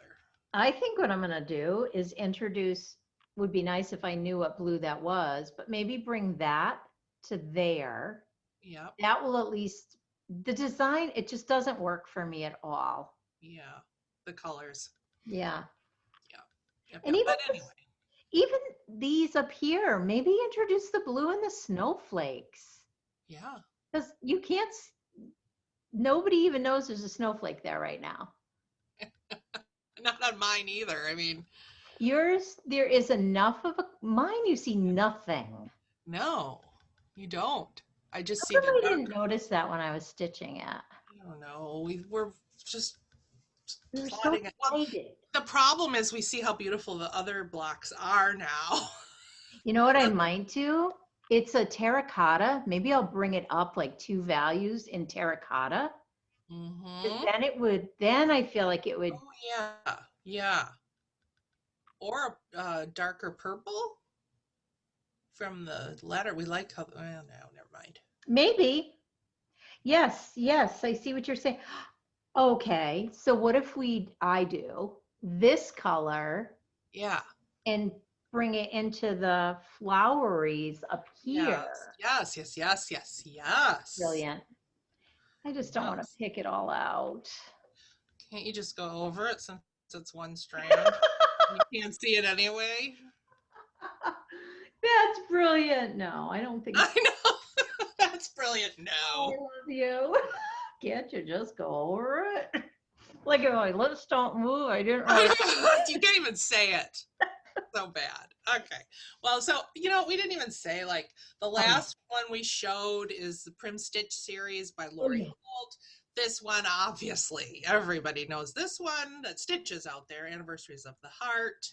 I think what I'm gonna do is introduce. Would be nice if I knew what blue that was, but maybe bring that to there. Yep. That will at least the design. It just doesn't work for me at all. Yeah. The colors. Yeah, Yep. Yep. and Yep. even But anyway, even these up here, maybe introduce the blue and the snowflakes yeah. because you can't. Nobody even knows there's a snowflake there right now. Not on mine either. I mean, Yours, there is enough of a mine. You see nothing. no, you don't. I just How see come the I dark. didn't notice that when I was stitching it? I don't know. We're just We were so plotting it. Well, excited. the problem is we see how beautiful the other blocks are now. You know what I might do? It's a terracotta. Maybe I'll bring it up like 2 values in terracotta. 'Cause Mm-hmm. then it would, then I feel like it would, Oh yeah, yeah. Or a darker purple from the letter. We like how. Well, no, never mind. maybe. Yes, yes, I see what you're saying. Okay, so what if I do this color Yeah. and bring it into the floweries up Yes. here? Yes. Yes. Yes. Yes. Yes. Brilliant. I just don't want to Yes. pick it all out. Can't you just go over it since it's one strand? You can't see it anyway. That's brilliant. No, I don't think I so. know. That's brilliant. I No. love you. Can't you just go over it? Like if my lips don't move, I didn't really. You can't even say it. So bad. Okay. Well, so we didn't even say, like, the Oh, yeah. last one we showed is the Prim Stitch series by Oh, Lori yeah. Holt. This one, obviously, everybody knows this one. That Stitches out there. Anniversaries of the Heart.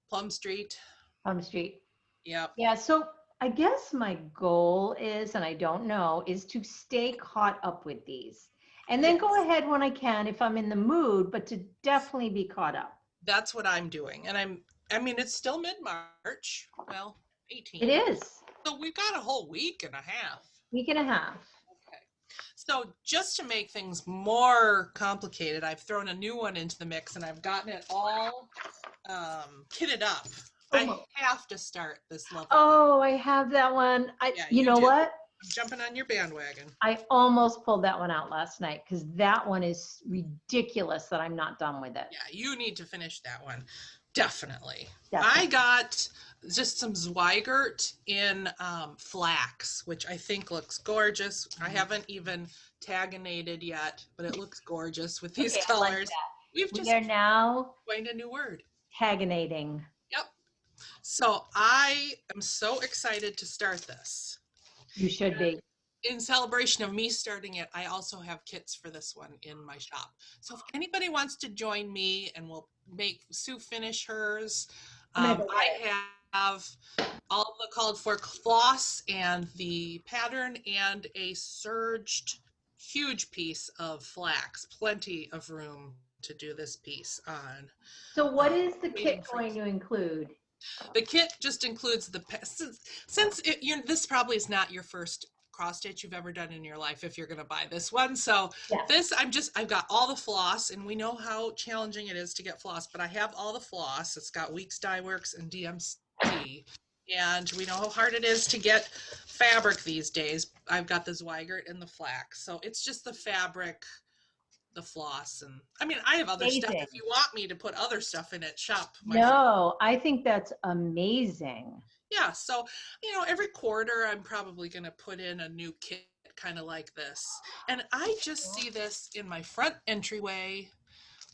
Plum Street. On the street. Yep. Yeah. So I guess my goal is, and I don't know, is to stay caught up with these and then Yes. go ahead when I can if I'm in the mood, but to definitely be caught up. That's what I'm doing. And I mean, it's still mid-March. Well, It 18. is So we've got a whole week and a half. week and a half. Okay. So just to make things more complicated, I've thrown a new one into the mix and I've gotten it all kitted up. I Oh, have to start this level. oh, I have that one. Yeah, You you know do. what? I'm jumping on your bandwagon. I almost pulled that one out last night because that one is ridiculous that I'm not done with it. Yeah, you need to finish that one. Definitely. Definitely. I got just some Zweigert in flax, which I think looks gorgeous. I haven't even tag-inated yet, but it looks gorgeous with these Okay, I like colors. that. We've We just are now coined a new word. taginating. Yep. So I am so excited to start this. You should be. in celebration of me starting it, I also have kits for this one in my shop. So if anybody wants to join me and we'll make Sue finish hers, I'm gonna go get it. I have all of the called for floss and the pattern and a serged huge piece of flax, plenty of room to do this piece on. So what is the Waiting kit for going to include? the kit just includes the since this probably is not your first cross stitch you've ever done in your life if you're going to buy this one. So Yes. this I've got all the floss, and we know how challenging it is to get floss, but I have all the floss. It's got Weeks Dye Works and DMC, and we know how hard it is to get fabric these days. I've got the Zweigert and the flax, so it's just the fabric, the floss, and I mean I have other stuff. Amazing. If you want me to put other stuff in it, shop my No, I think that's amazing. Yeah, so every quarter I'm probably going to put in a new kit kind of like this. And I just see this in my front entryway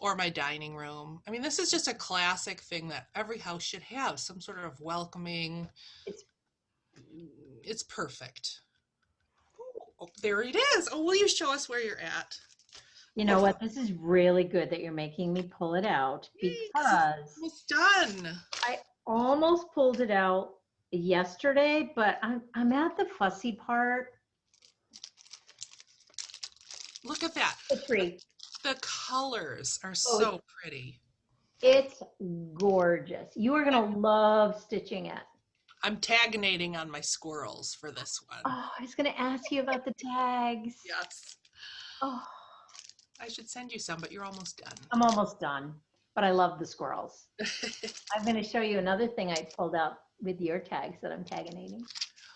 or my dining room. I mean, this is just a classic thing that every house should have, some sort of welcoming. It's It's perfect. Oh, there it is. Oh, will you show us where you're at? You know what? This is really good that you're making me pull it out because It's almost done. I almost pulled it out yesterday, but I'm at the fussy part. Look at that. The tree. The colors are so pretty. It's gorgeous. You are gonna love stitching it. I'm tag-inating on my squirrels for this one. Oh, I was gonna ask you about the tags. Yes. Oh, I should send you some, but you're almost done. I'm almost done, but I love the squirrels. I'm going to show you another thing I pulled out with your tags that I'm tagginating.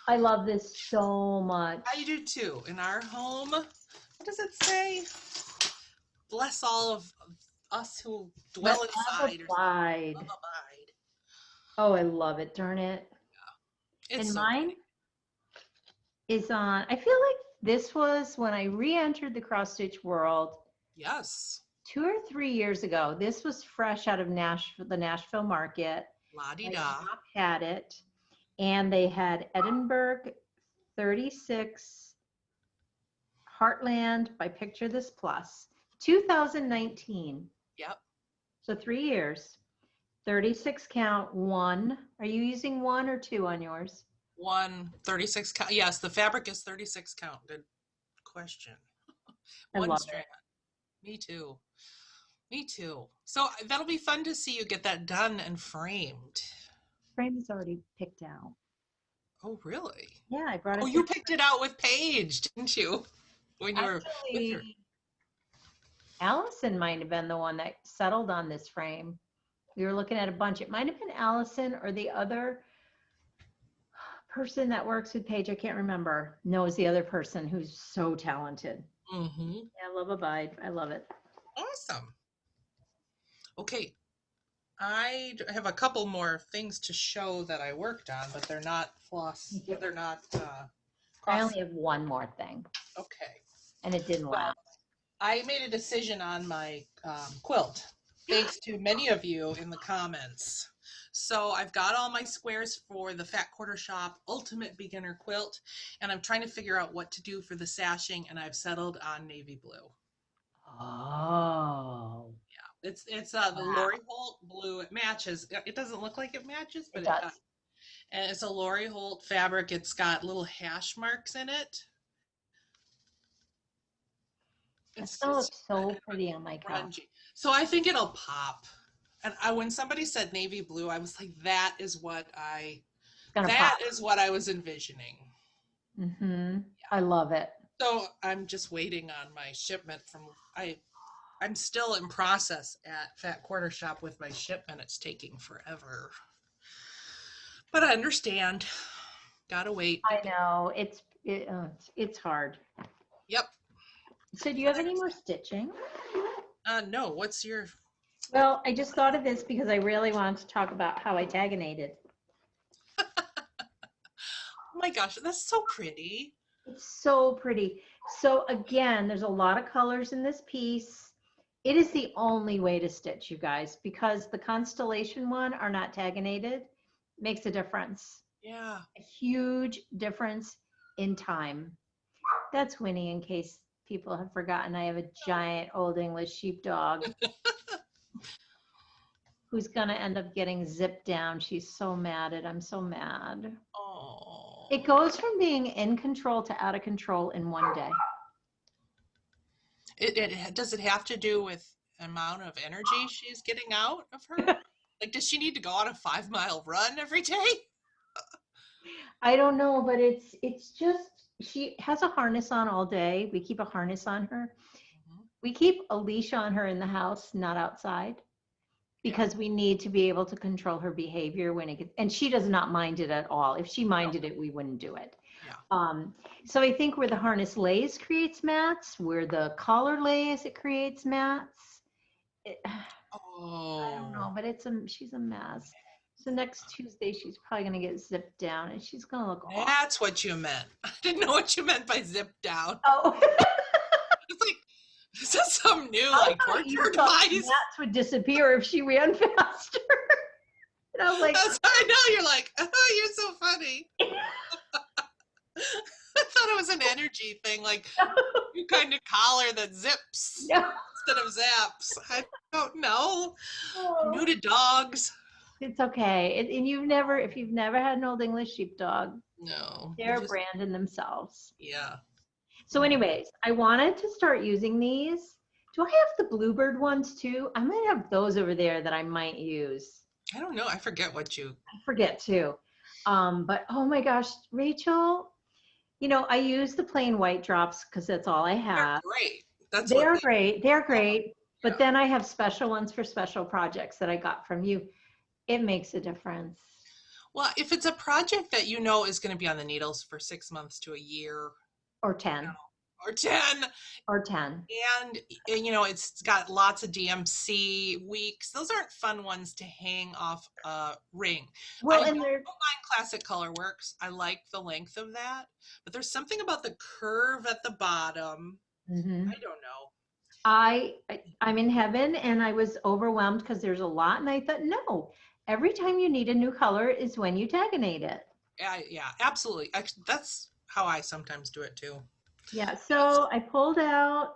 I love this so much. I do too. In our home, what does it say? Bless all of us who dwell inside. Abide. Oh, I love it. Darn it. Yeah. It's and so mine is on, I feel like this was when I re-entered the cross stitch world. Yes. 2 or 3 years ago. This was fresh out of the Nashville market. La-di-da. Had it, and they had Edinburgh 36 Heartland by Picture This Plus 2019. Yep. So 3 years. 36 count, 1. Are you using 1 or 2 on yours? 1 36 count. Yes, the fabric is 36 count. Good question. I One love strand. it. Me too. Me too. So that'll be fun to see you get that done and framed. Frame is already picked out. Oh, really? Yeah, I brought it. Oh, you picked it out with Paige, didn't you? When you were with her. Allison might have been the one that settled on this frame. We were looking at a bunch. It might have been Allison or the other person that works with Paige. I can't remember. Knows the other person who's so talented. Mm-hmm. Yeah, I love Abide. I love it. Awesome. Okay, I have a couple more things to show that I worked on, but they're not floss. They're not. I only have one more thing. Okay. And it didn't last. I made a decision on my quilt, thanks to many of you in the comments. So I've got all my squares for the Fat Quarter Shop Ultimate Beginner Quilt, and I'm trying to figure out what to do for the sashing, and I've settled on navy blue. Oh. Yeah, it's the Lori Holt blue. It matches. It doesn't look like it matches, but it does. And it's a Lori Holt fabric. It's got little hash marks in it. It's so pretty on my couch. So I think it'll pop. And when somebody said navy blue, I was like, that is what I was envisioning. Mm-hmm. Yeah. I love it. So I'm just waiting on my shipment from I'm still in process at Fat Quarter Shop with my shipment. It's taking forever. But I understand. Gotta wait. I know. It's hard. Yep. So do you have any more stitching? No. What's your... Well, I just thought of this because I really wanted to talk about how I tag-inated. Oh my gosh, that's so pretty. It's so pretty. So again, there's a lot of colors in this piece. It is the only way to stitch, you guys, because the Constellation one are not tag-inated. Makes a difference. Yeah. A huge difference in time. That's Winnie, in case people have forgotten. I have a giant Old English sheepdog who's going to end up getting zipped down. She's so mad at I'm so mad. Oh. It goes from being in control to out of control in one day. Does it have to do with amount of energy she's getting out of her? Like, does she need to go on a 5-mile run every day? I don't know, but it's just she has a harness on all day. We keep a harness on her. Mhm. We keep a leash on her in the house, not outside, because we need to be able to control her behavior when it gets, and she does not mind it at all. If she minded it, we wouldn't do it. Yeah. So I think where the harness lays creates mats, where the collar lays, it creates mats. I don't know, Oh. but she's a mess. So next Tuesday, she's probably gonna get zipped down, and she's gonna look awful. That's what you meant. I didn't know what you meant by zip down. Oh, It's like, is this some new I like thought you torture thought device? mats would disappear if she ran faster. And I was like, That's I know you're like, oh, you're so funny. I thought it was an energy thing, like you kind of collar that zips no. instead of zaps. I don't know. I'm Oh, new to dogs. it's okay. And if you've never had an Old English sheepdog, No, they're a brand in themselves. yeah. So anyways, I wanted to start using these. Do I have the Bluebird ones too? I might have those over there that I might use. I don't know. I forget what you. I forget too. But oh my gosh, Rachel, I use the plain white drops because that's all I They're have. great. That's They what are great. They're great. Yeah. But then I have special ones for special projects that I got from you. It makes a difference. Well, if it's a project that you know is going to be on the needles for 6 months to a year, Or 10. or 10, Or 10. and it's got lots of DMC weeks, those aren't fun ones to hang off a ring. Well, I and don't they're mind classic color works. I like the length of that, but there's something about the curve at the bottom. mhm. I don't know. I'm in heaven, and I was overwhelmed because there's a lot, and I thought, no, every time you need a new color is when you Tag-inate it. Yeah, absolutely. Actually, that's how I sometimes do it too. Yeah, so I pulled out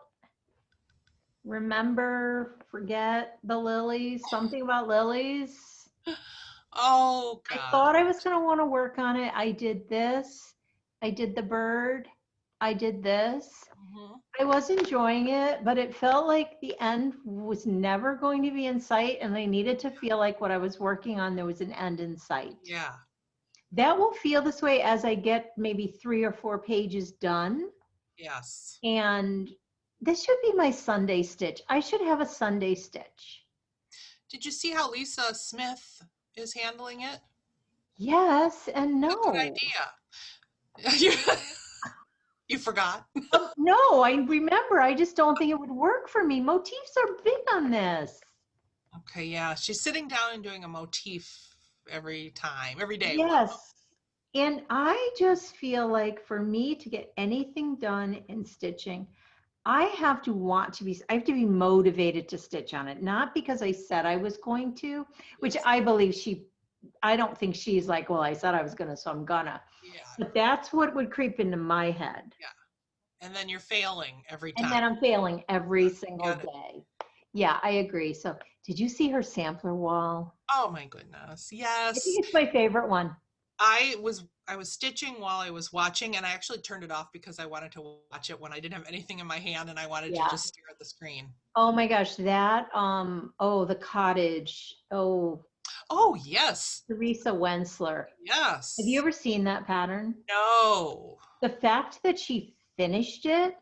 remember, forget the lilies, something about lilies. Oh I God. thought I was going to want to work on it. I did this. I did the bird. I did this. Mhm. I was enjoying it, but it felt like the end was never going to be in sight, and I needed to feel like what I was working on, there was an end in sight. Yeah. That will feel this way as I get maybe 3 or 4 pages done. Yes. And this should be my Sunday stitch. I should have a Sunday stitch. Did you see how Lisa Smith is handling it? Yes and What a good no. idea. You forgot? No, I remember. I just don't think it would work for me. Motifs are big on this. Okay, yeah. She's sitting down and doing a motif every day. Yes. And I just feel like for me to get anything done in stitching, I have to be motivated to stitch on it. Not because I said I was going to, which I believe I don't think she's like, well, I said I was gonna, so I'm gonna. Yeah. But that's what would creep into my head. Yeah. And then you're failing every time. And then I'm failing every single day. Yeah, I agree. So did you see her sampler wall? Oh my goodness. I Yes. think it's my favorite one. I was stitching while I was watching, and I actually turned it off because I wanted to watch it when I didn't have anything in my hand and I wanted to just stare at the screen. Oh my gosh, that the cottage. Oh yes. Teresa Wensler. Yes. Have you ever seen that pattern? No. The fact that she finished it,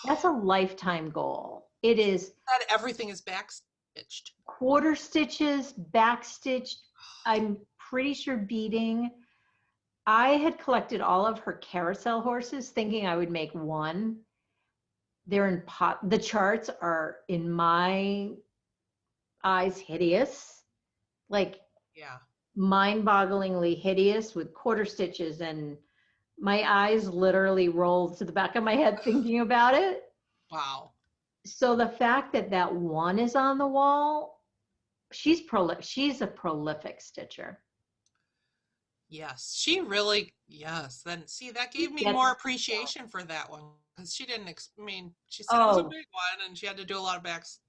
that's a lifetime goal. It is That everything is back stitched. quarter stitches, back stitched. I'm pretty sure beading. I had collected all of her carousel horses thinking I would make one. They're in pot. The charts are, in my eyes, hideous. Like, Yeah. mind-bogglingly hideous with quarter stitches, and my eyes literally rolled to the back of my head thinking about it. Wow. So the fact that that one is on the wall, she's a prolific stitcher. Yes, she really, yes. Then see, that She gave me gets more it. appreciation for that one because she didn't, I mean, she said it was a Oh, big one and she had to do a lot of back stitch.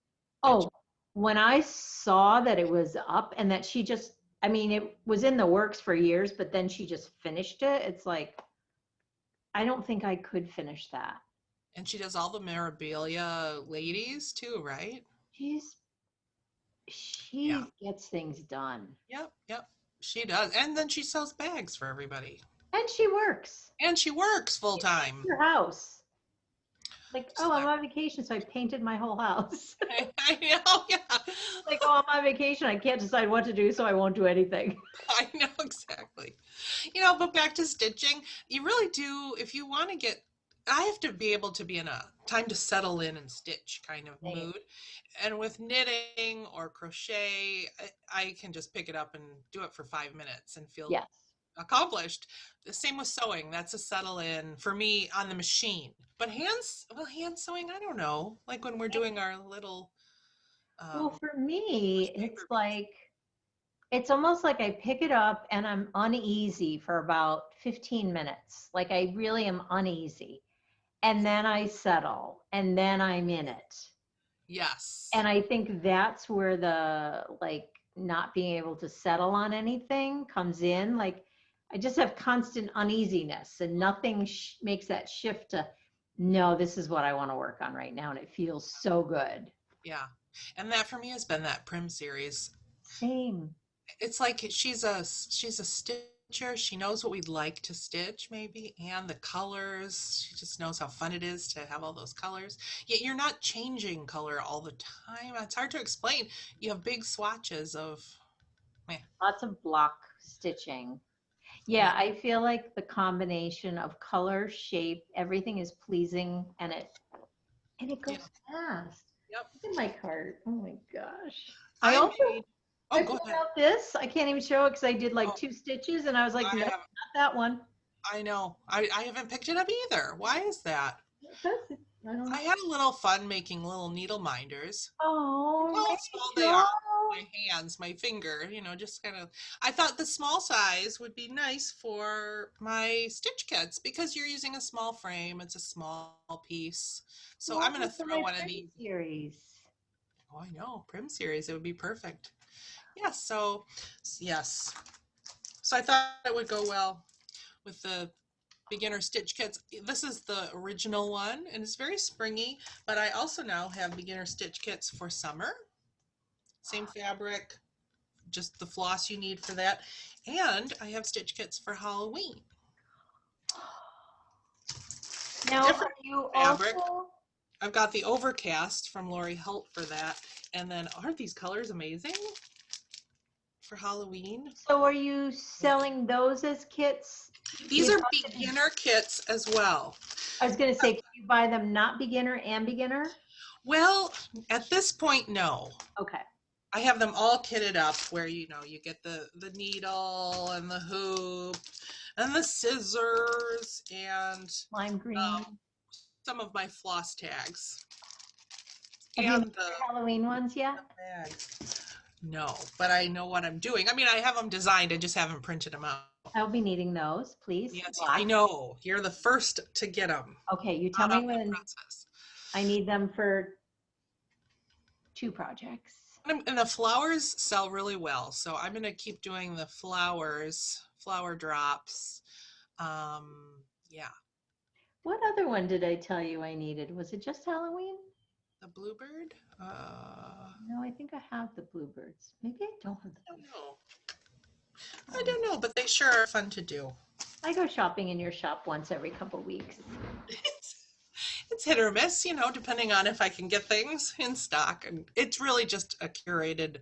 oh, when I saw that it was up and that she just, I mean, it was in the works for years, but then she just finished it. It's like, I don't think I could finish that. And she does all the memorabilia ladies too, right? She's, Yeah. she gets things done. Yep, yep. She does. And then she sells bags for everybody. And she works. And she works full She paints time. her house. Like, So oh, I'm on vacation, so I painted my whole house. I know, yeah. Like, oh, I'm on vacation, I can't decide what to do, so I won't do anything. I know exactly. But back to stitching, you really do, if you want to get, I have to be able to be in a time to settle in and stitch kind of Same. mood. And with knitting or crochet, I can just pick it up and do it for 5 minutes and feel Yes. accomplished. The same with sewing. That's a settle in for me on the machine. But hand sewing, I don't know. Like when we're doing our little Well, um, for me, it's paper piece. like, it's almost like I pick it up and I'm uneasy for about 15 minutes. Like I really am uneasy. And then I settle and then I'm in it. Yes. And I think that's where the like not being able to settle on anything comes in. Like I just have constant uneasiness and nothing makes that shift to, no, this is what I want to work on right now. And it feels so good. Yeah. And that for me has been that Prim series. Same. It's like she's a stitcher. She knows what we'd like to stitch maybe and the colors. She just knows how fun it is to have all those colors. Yet you're not changing color all the time. It's hard to explain. You have big swatches of meh. Lots of block stitching. Yeah. Yeah, I feel like the combination of color, shape, everything is pleasing and it Yeah. goes fast. Yep. Look at my cart. Oh my gosh. I I also made I Oh, go pulled ahead. out this. I can't even show it because I did like Oh, 2 stitches and I was like, I nope, have not that one. I know. I haven't picked it up either. Why is that? It says it. I don't. I had a little fun making little needle minders. Look Oh, how small they are. Rachel. My hands, my finger, just kind of. I thought the small size would be nice for my stitch kits because you're using a small frame. It's a small piece. So Well, I'm going to those are throw my one of Prim these. series. Oh, I know. Prim series. It would be perfect. Yeah. So, yes. So I thought it would go well with the beginner stitch kits. This is the original one and it's very springy, but I also now have beginner stitch kits for summer. Same fabric, just the floss you need for that. And I have stitch kits for Halloween. Now, are Different you fabric. also, I've got the Overcast from Lori Holt for that. And then aren't these colors amazing for Halloween? so are you selling those as kits? These You are have to be, beginner kits as well. I was going to say, can you buy them not beginner and beginner? Well, at this point, no. Okay. I have them all kitted up where you get the needle and the hoop and the scissors and Lime green. some of my floss tags Have you and made the your Halloween ones yet? bag. No, but I know what I'm doing. I mean, I have them designed. I just haven't printed them out. I'll be needing those, please. Yes, I Lots. know. You're the first to get them. Okay, you tell Hot me off the when presses. I need them for 2 projects. And the flowers sell really well, so I'm gonna keep doing the flower drops. Yeah, What other one did I tell you I needed? Was it just Halloween? the bluebird. No, I think I have the bluebirds. Maybe I don't have the I don't bluebirds. know. I don't know, but they sure are fun to do. I go shopping in your shop once every couple weeks. It's hit or miss, depending on if I can get things in stock. And it's really just a curated,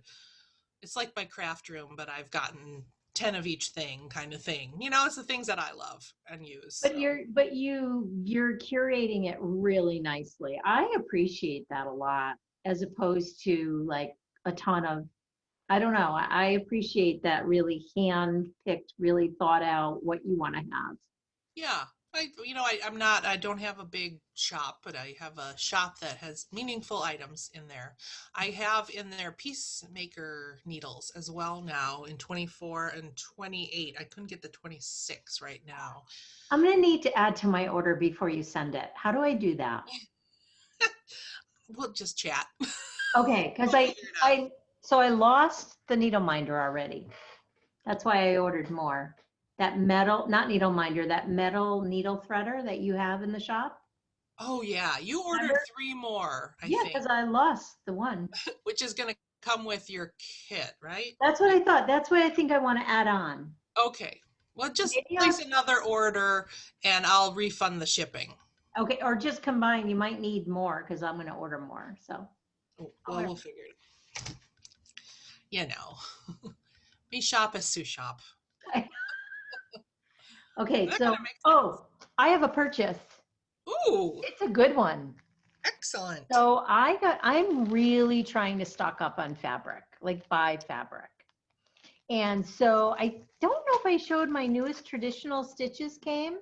it's like my craft room, but I've gotten 10 of each thing kind of thing. It's the things that I love and use. But So. you're curating it really nicely. I appreciate that a lot as opposed to like a ton of, I don't know. I appreciate that really hand picked, really thought out what you want to have. Yeah. I don't have a big shop, but I have a shop that has meaningful items in there. I have in there Peacemaker needles as well now in 24 and 28. I couldn't get the 26 right now. I'm going to need to add to my order before you send it. How do I do that? We'll just chat. Okay, because We'll figure it out. I lost the needle minder already. That's why I ordered more. That metal, not needle minder, that metal needle threader that you have in the shop. Oh yeah, you ordered Remember? 3 more, I Yeah, think, because I lost the one. which is going to come with your kit, right? That's what I thought. That's what I think I want to add on. Okay. Well, just Maybe place another order and I'll refund the shipping. okay, or just combine. You might need more because I'm going to order more. So, Well, we'll figure it. You know, me shop as Sue shop. okay, That so, kind of makes sense. I have a purchase. Ooh, It's a good one. excellent. So I'm really trying to stock up on fabric, like buy fabric. And so I don't know if I showed my newest traditional stitches came.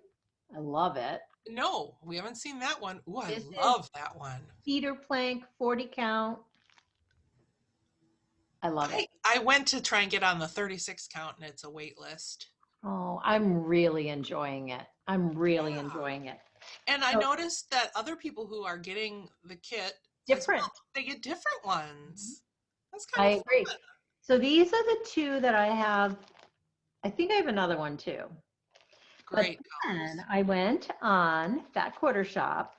I love it. No, we haven't seen that one. Ooh, I This is love that one. Peter plank 40 count. I love it. I went to try and get on the 36 count and it's a wait list. Oh, I'm really enjoying it. I'm really Yeah. enjoying it. And I So noticed that other people who are getting the kit as different. well, they get different ones. That's I kind of agree. fun. So these are the two that I have. I think I have another one too. But Great then colors. I went on Fat Quarter Shop.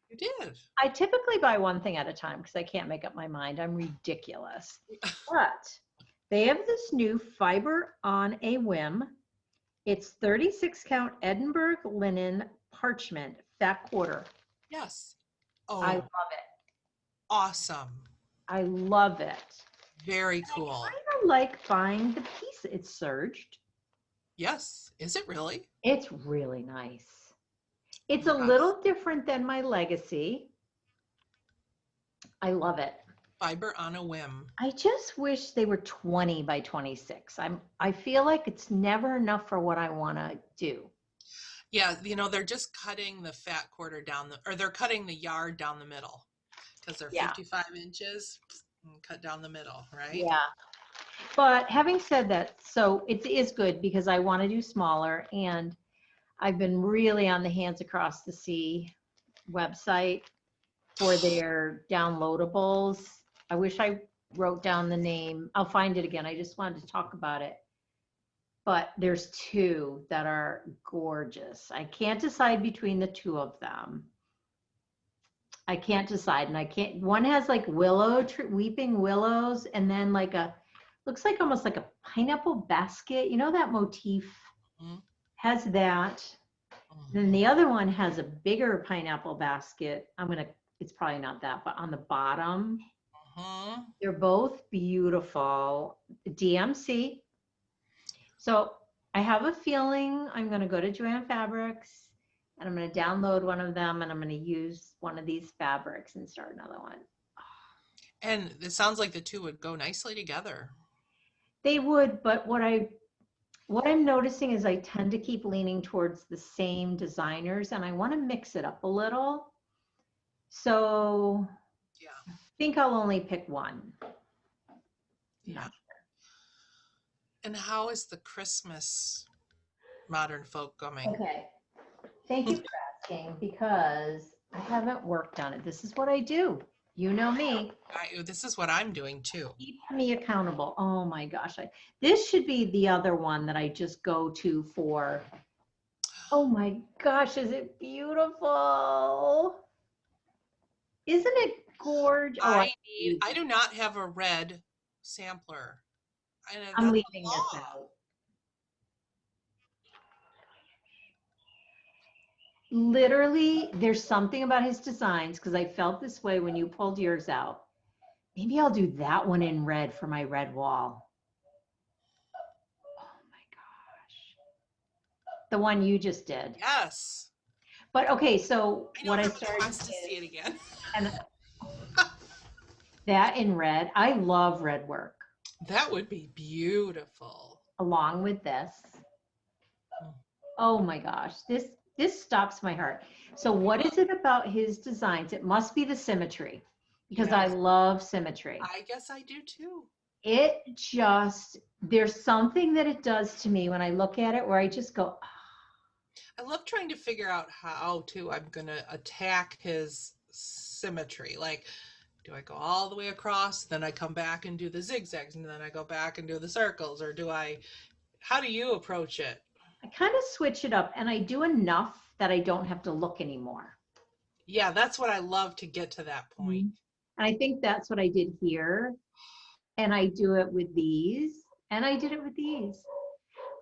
You did. I typically buy one thing at a time because I can't make up my mind. I'm ridiculous. But they have this new fiber on a whim. It's 36 count Edinburgh linen parchment fat quarter. Yes. I Oh, love it. awesome. I love it. Very I cool. kind of like buying the piece. It's serged. Yes. Is it really? It's really nice. It's a Yes. little different than my legacy. I love it. Fiber on a whim. I just wish they were 20 by 26. I feel like it's never enough for what I want to do. Yeah, they're just cutting the fat quarter down or they're cutting the yard down the middle because they're Yeah. 55 inches and cut down the middle, right? Yeah. But having said that, so it is good because I want to do smaller, and I've been really on the Hands Across the Sea website for their downloadables. I wish I wrote down the name. I'll find it again. I just wanted to talk about it. But there's two that are gorgeous. I can't decide between the two of them. I can't decide, and I can't. One has like weeping willows, and then looks like almost like a pineapple basket. You know that motif Mhm. has that. Then the other one has a bigger pineapple basket. It's probably not that, but on the bottom, they're both beautiful. DMC. So I have a feeling I'm going to go to Joann Fabrics and I'm going to download one of them and I'm going to use one of these fabrics and start another one. And it sounds like the two would go nicely together. They would, but what I'm noticing is I tend to keep leaning towards the same designers and I want to mix it up a little. So Yeah. I think I'll only pick one. Yeah. And how is the Christmas modern folk going? Okay. Thank you for asking because I haven't worked on it. This is what I do. You know me. This is what I'm doing too. Keep me accountable. Oh my gosh. This should be the other one that I just go to for. Oh my gosh, is it beautiful? Isn't it gorgeous? Oh, I do not have a red sampler. I'm leaving this out. Literally, there's something about his designs because I felt this way when you pulled yours out. Maybe I'll do that one in red for my red wall. Oh my gosh. The one you just did. Yes. But okay, so what I started wants to see it again. And that in red, I love red work. That would be beautiful. Along with this. Oh my gosh, this This stops my heart. So what is it about his designs? It must be the symmetry because I Yes, love symmetry. I guess I do too. It just, there's something that it does to me when I look at it where I just go, I love trying to figure out how to I'm gonna attack his symmetry. Like, do I go all the way across, then I come back and do the zigzags, and then I go back and do the circles, or do I? How do you approach it? I kind of switch it up and I do enough that I don't have to look anymore. Yeah, that's what I love to get to that point. Mhm. And I think that's what I did here. And I do it with these, and I did it with these.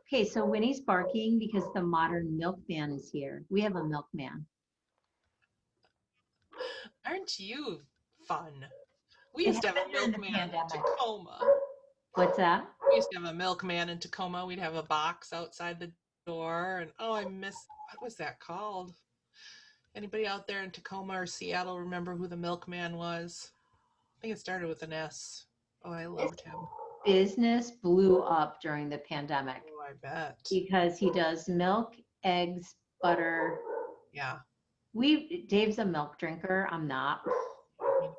Okay, so Winnie's barking because the modern milkman is here. We have a milkman. Aren't you fun? We It used to have a happened during the milkman in pandemic. Tacoma. What's that? We used to have a milkman in Tacoma. We'd have a box outside the door, and oh, I miss what was that called? Anybody out there in Tacoma or Seattle remember who the milkman was? I think it started with an S. Oh, I This loved him. business blew up during the pandemic Oh, I bet. because he does milk, eggs, butter. Yeah, Dave's a milk drinker. I'm not. me neither. I'm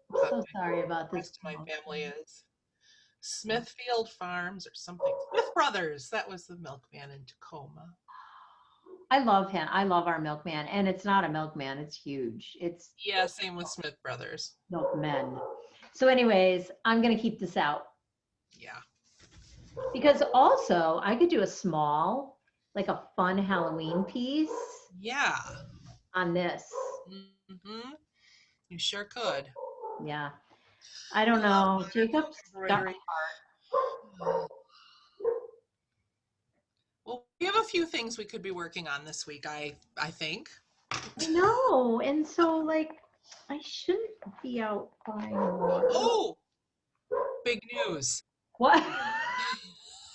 But so the sorry about this. rest of my family is. Smithfield Farms or something. Smith Brothers. That was the milkman in Tacoma. I love him. I love our milkman. And it's not a milkman, it's huge. It's Yeah, same with Smith Brothers. milkmen. So, anyways, I'm going to keep this out Yeah. because also I could do a small, like a fun Halloween piece Yeah. on this. Mm-hmm. You sure could. Yeah. I don't I love know. modern Jacob's got my embroidery. heart. Well, we have a few things we could be working on this week, I think. I know. And so, like, I shouldn't be out buying more. Oh, big news. What?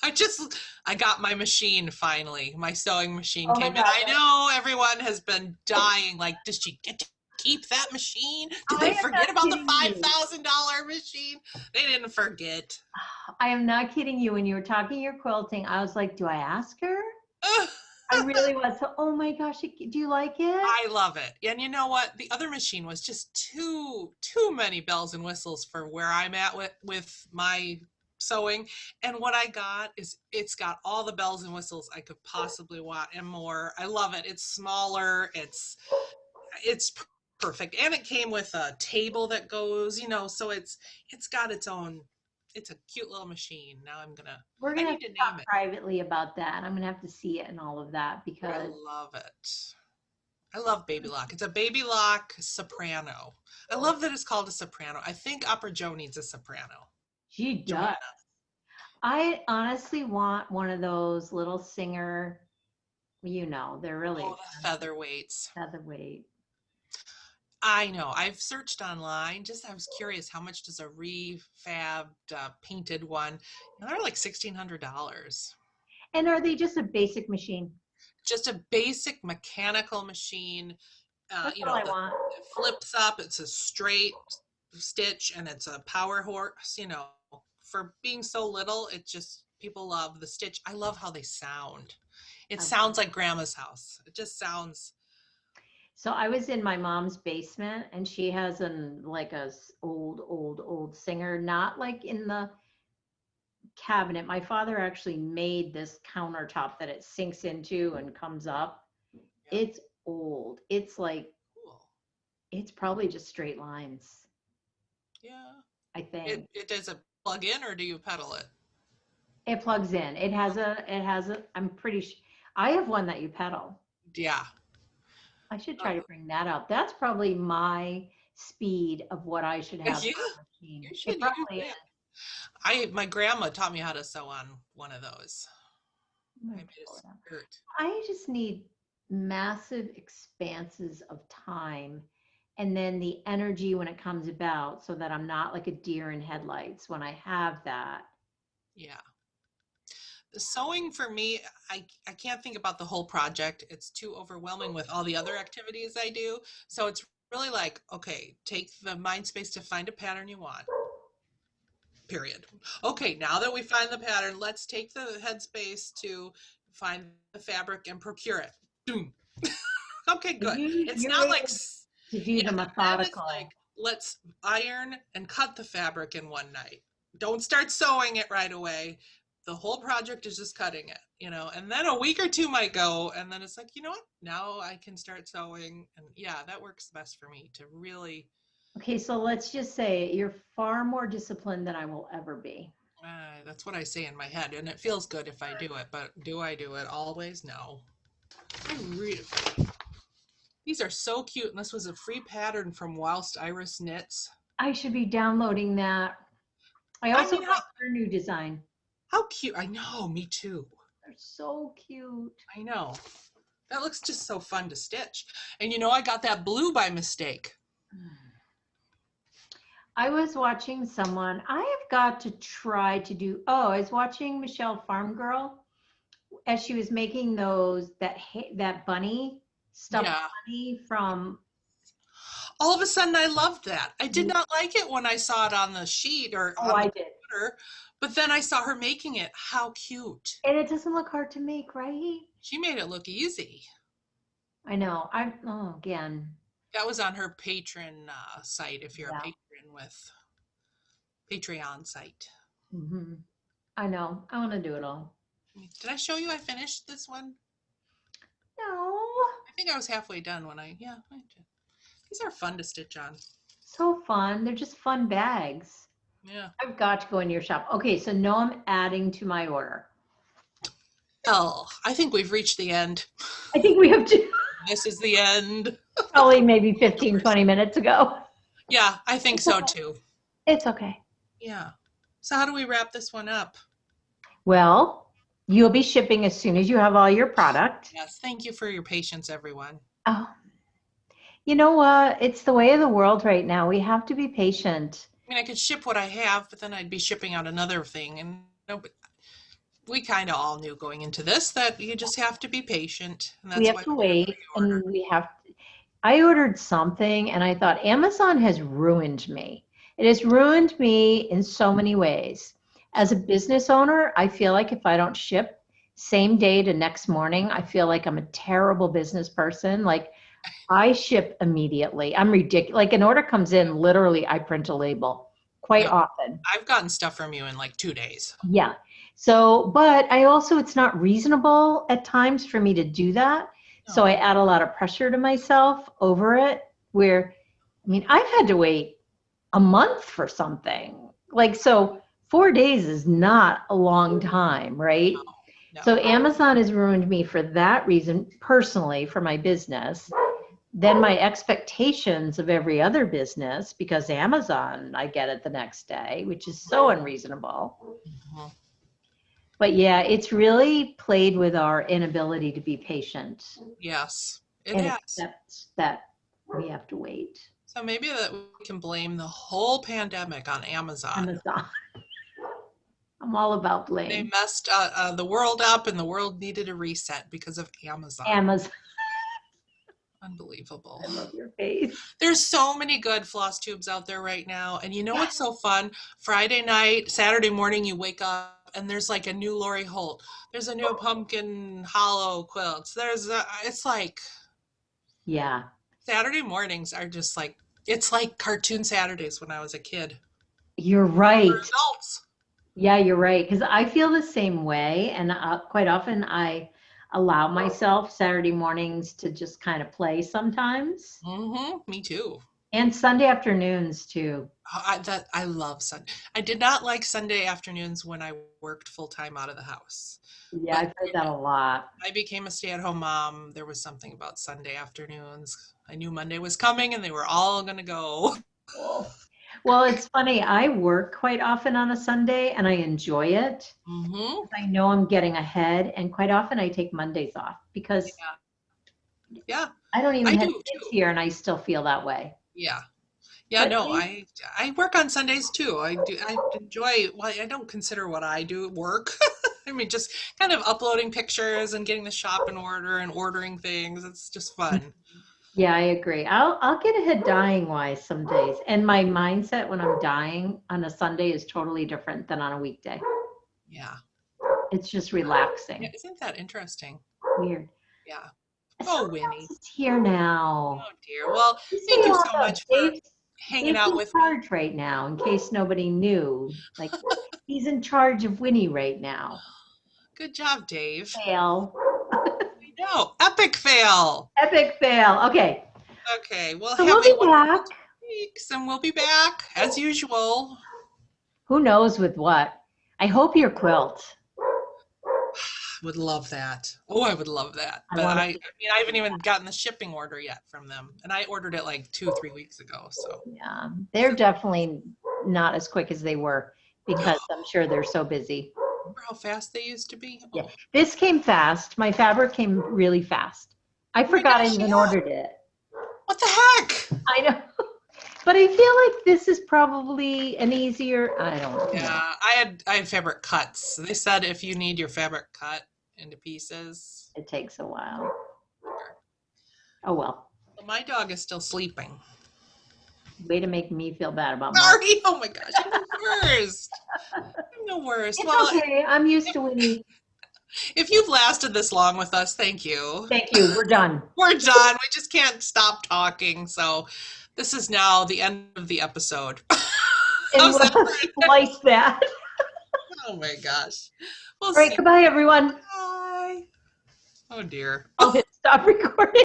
I got my machine finally. My sewing machine Oh my came in. God. I know everyone has been dying. Like, does she get to keep that machine? Did I they am forget not about the kidding you. $5,000 machine? They didn't forget. I am not kidding you. When you were talking your quilting, I was like, do I ask her? I really was. So, oh my gosh, do you like it? I love it. And you know what? The other machine was just too many bells and whistles for where I'm at with my sewing. And what I got is it's got all the bells and whistles I could possibly want and more. I love it. It's smaller. It's perfect. And it came with a table that goes, so it's got its own, it's a cute little machine. Now We're I gonna need have to to name talk it. privately about that. I'm gonna have to see it and all of that I because love it. I love Baby Lock. It's a Baby Lock soprano. I love that it's called a soprano. I think Opera Joe needs a soprano. she does. Joanna. I honestly want one of those little singer, they're really Oh, the featherweights. featherweight. I know. I've searched online. I was curious, how much does a refabbed painted one? They're like $1,600. And are they just a basic machine? Just a basic mechanical machine. That's all I want. It flips up. It's a straight stitch and it's a power horse. For being so little, people love the stitch. I love how they sound. It sounds like grandma's house. It just sounds. So I was in my mom's basement and she has old singer, not like in the cabinet. My father actually made this countertop that it sinks into and comes up. Yeah. It's old. It's like, Cool. it's probably just straight lines. Yeah. I think. It does it plug in or do you pedal it? It plugs in. I'm pretty sure. I have one that you pedal. Yeah. I should try to bring that up. That's probably my speed of what I should have Yeah. for a machine. You should It probably use is. that. My grandma taught me how to sew on one of those. I made a skirt. I just need massive expanses of time and then the energy when it comes about so that I'm not like a deer in headlights when I have that. Yeah. The sewing for me, I can't think about the whole project. It's too overwhelming with all the other activities I do. So it's really like, okay, take the mind space to find a pattern you want. Period. Okay, now that we find the pattern, let's take the headspace to find the fabric and procure it. Boom. Okay, good. It's You're not able like, to do yeah, the and then it's methodical. like, let's iron and cut the fabric in one night. Don't start sewing it right away. The whole project is just cutting it, and then a week or two might go, and then it's like, you know what? Now I can start sewing. And yeah, that works best for me to really, Okay, so let's just say you're far more disciplined than I will ever be. that's what I say in my head. And it feels good if I do it, but do I do it always? No. I really, these are so cute. And this was a free pattern from Whilst Iris Knits. I should be downloading that. I I also mean, like your new design. how cute. I know, me too. They're so cute. I know. That looks just so fun to stitch. And I got that blue by mistake. I was watching someone, I have got to try to do, I was watching Michelle Farm Girl as she was making that bunny, stuffed Yeah. bunny from, All of a sudden, I loved that. I did not like it when I saw it on the sheet or oh, on the I did. computer, but then I saw her making it. How cute. And it doesn't look hard to make, right? She made it look easy. I know. Again, That was on her Patreon site, if you're a yeah. patron with Patreon site. Hmm. I know. I want to do it all. Did I show you I finished this one? No. I think I was halfway done when I did. These are fun to stitch on. So fun. They're just fun bags. Yeah. I've got to go into your shop. Okay, so no, I'm adding to my order. Oh, I think we've reached the end. I think we have to. This is the end. Probably maybe 15, 20 minutes ago. Yeah, I think so too. It's okay. Yeah. So how do we wrap this one up? Well, you'll be shipping as soon as you have all your product. Yes. Thank you for your patience, everyone. Oh, you know what? It's the way of the world right now. We have to be patient. I mean, I could ship what I have, but then I'd be shipping out another thing. And but we kind of all knew going into this that you just have to be patient. And We that's have why to we wait, order. and I ordered something and I thought Amazon has ruined me. It has ruined me in so many ways. As a business owner, I feel like if I don't ship same day to next morning, I feel like I'm a terrible business person. Like I ship immediately. I'm ridiculous. Like an order comes in, literally I print a label quite often. I've gotten stuff from you in like 2 days. Yeah. So, but I also, it's not reasonable at times for me to do that. So I add a lot of pressure to myself over it where, I mean, I've had to wait a month for something. Like, so 4 days is not a long time, right? No. So Amazon has ruined me for that reason, personally, for my business. Then my expectations of every other business, because Amazon, I get it the next day, which is so unreasonable. Mhm. But yeah, it's really played with our inability to be patient Yes, it and has. accept that we have to wait. So maybe that we can blame the whole pandemic on Amazon. Amazon. I'm all about They blame. messed the world up, and the world needed a reset because of Amazon. Amazon. Unbelievable. I love your face. There's so many good floss tubes out there right now. And you know what's so fun? Friday night, Saturday morning, you wake up and there's like a new Lori Holt. There's a new pumpkin hollow quilts. It's like, Yeah. Saturday mornings are just like, it's like cartoon Saturdays when I was a kid. You're right. For adults. Yeah, you're right. Because I feel the same way. And quite often I allow myself Saturday mornings to just kind of play sometimes. Mm-hmm. Me too. And Sunday afternoons too. I love Sunday. I did not like Sunday afternoons when I worked full time out of the house. Yeah, I've heard that a lot. I became a stay-at-home mom. There was something about Sunday afternoons. I knew Monday was coming and they were all going to go. Well, it's funny. I work quite often on a Sunday and I enjoy it. Mm-hmm. I know I'm getting ahead, and quite often I take Mondays off because Yeah. I don't even I have do, kids too. here and I still feel that way. Yeah. Yeah, But no, I work on Sundays too. I enjoy, well, I don't consider what I do work. I mean, just kind of uploading pictures and getting the shop in order and ordering things. It's just fun. Yeah, I agree. I'll get ahead dyeing wise some days. And my mindset when I'm dyeing on a Sunday is totally different than on a weekday. Yeah. It's just relaxing. Yeah, isn't that interesting? Weird. Yeah. Oh, Someone Winnie. else is here now. Oh, dear. Well, You thank say you all so that. much for hanging Dave's out in with me. charge right now, in case nobody knew. Like, he's in charge of Winnie right now. Good job, Dave. Fail. I know. Epic fail. Epic fail. Okay. Okay, well, So have we'll a be wonderful back. 2 weeks, and we'll be back as usual. Who knows with what? I hope your quilt. Would love that. Oh, I would love that. I But want I to. mean, I haven't even gotten the shipping order yet from them, and I ordered it like 2, 3 weeks ago. So Yeah, they're definitely not as quick as they were because I'm sure they're so busy. remember how fast they used to be? Yeah, Oh, this came fast. My fabric came really fast. I oh my forgot I gosh, even yeah. ordered it. What the heck? I know. But I feel like this is probably an easier, I don't know. Yeah, I had fabric cuts. They said if you need your fabric cut into pieces. It takes a while. Oh well. Well, my dog is still sleeping. Way to make me feel bad about mine. Sorry. Oh my gosh, I'm the worst. I'm the worst. It's Well, okay. I'm used to Winnie. if you've lasted this long with us, thank you. Thank you. We're done. We're done. We just can't stop talking. So this is now the end of the episode. And How's that? we'll splice that. Oh my gosh. We'll All right. see. Goodbye, everyone. Bye. Oh dear. I'll hit stop recording.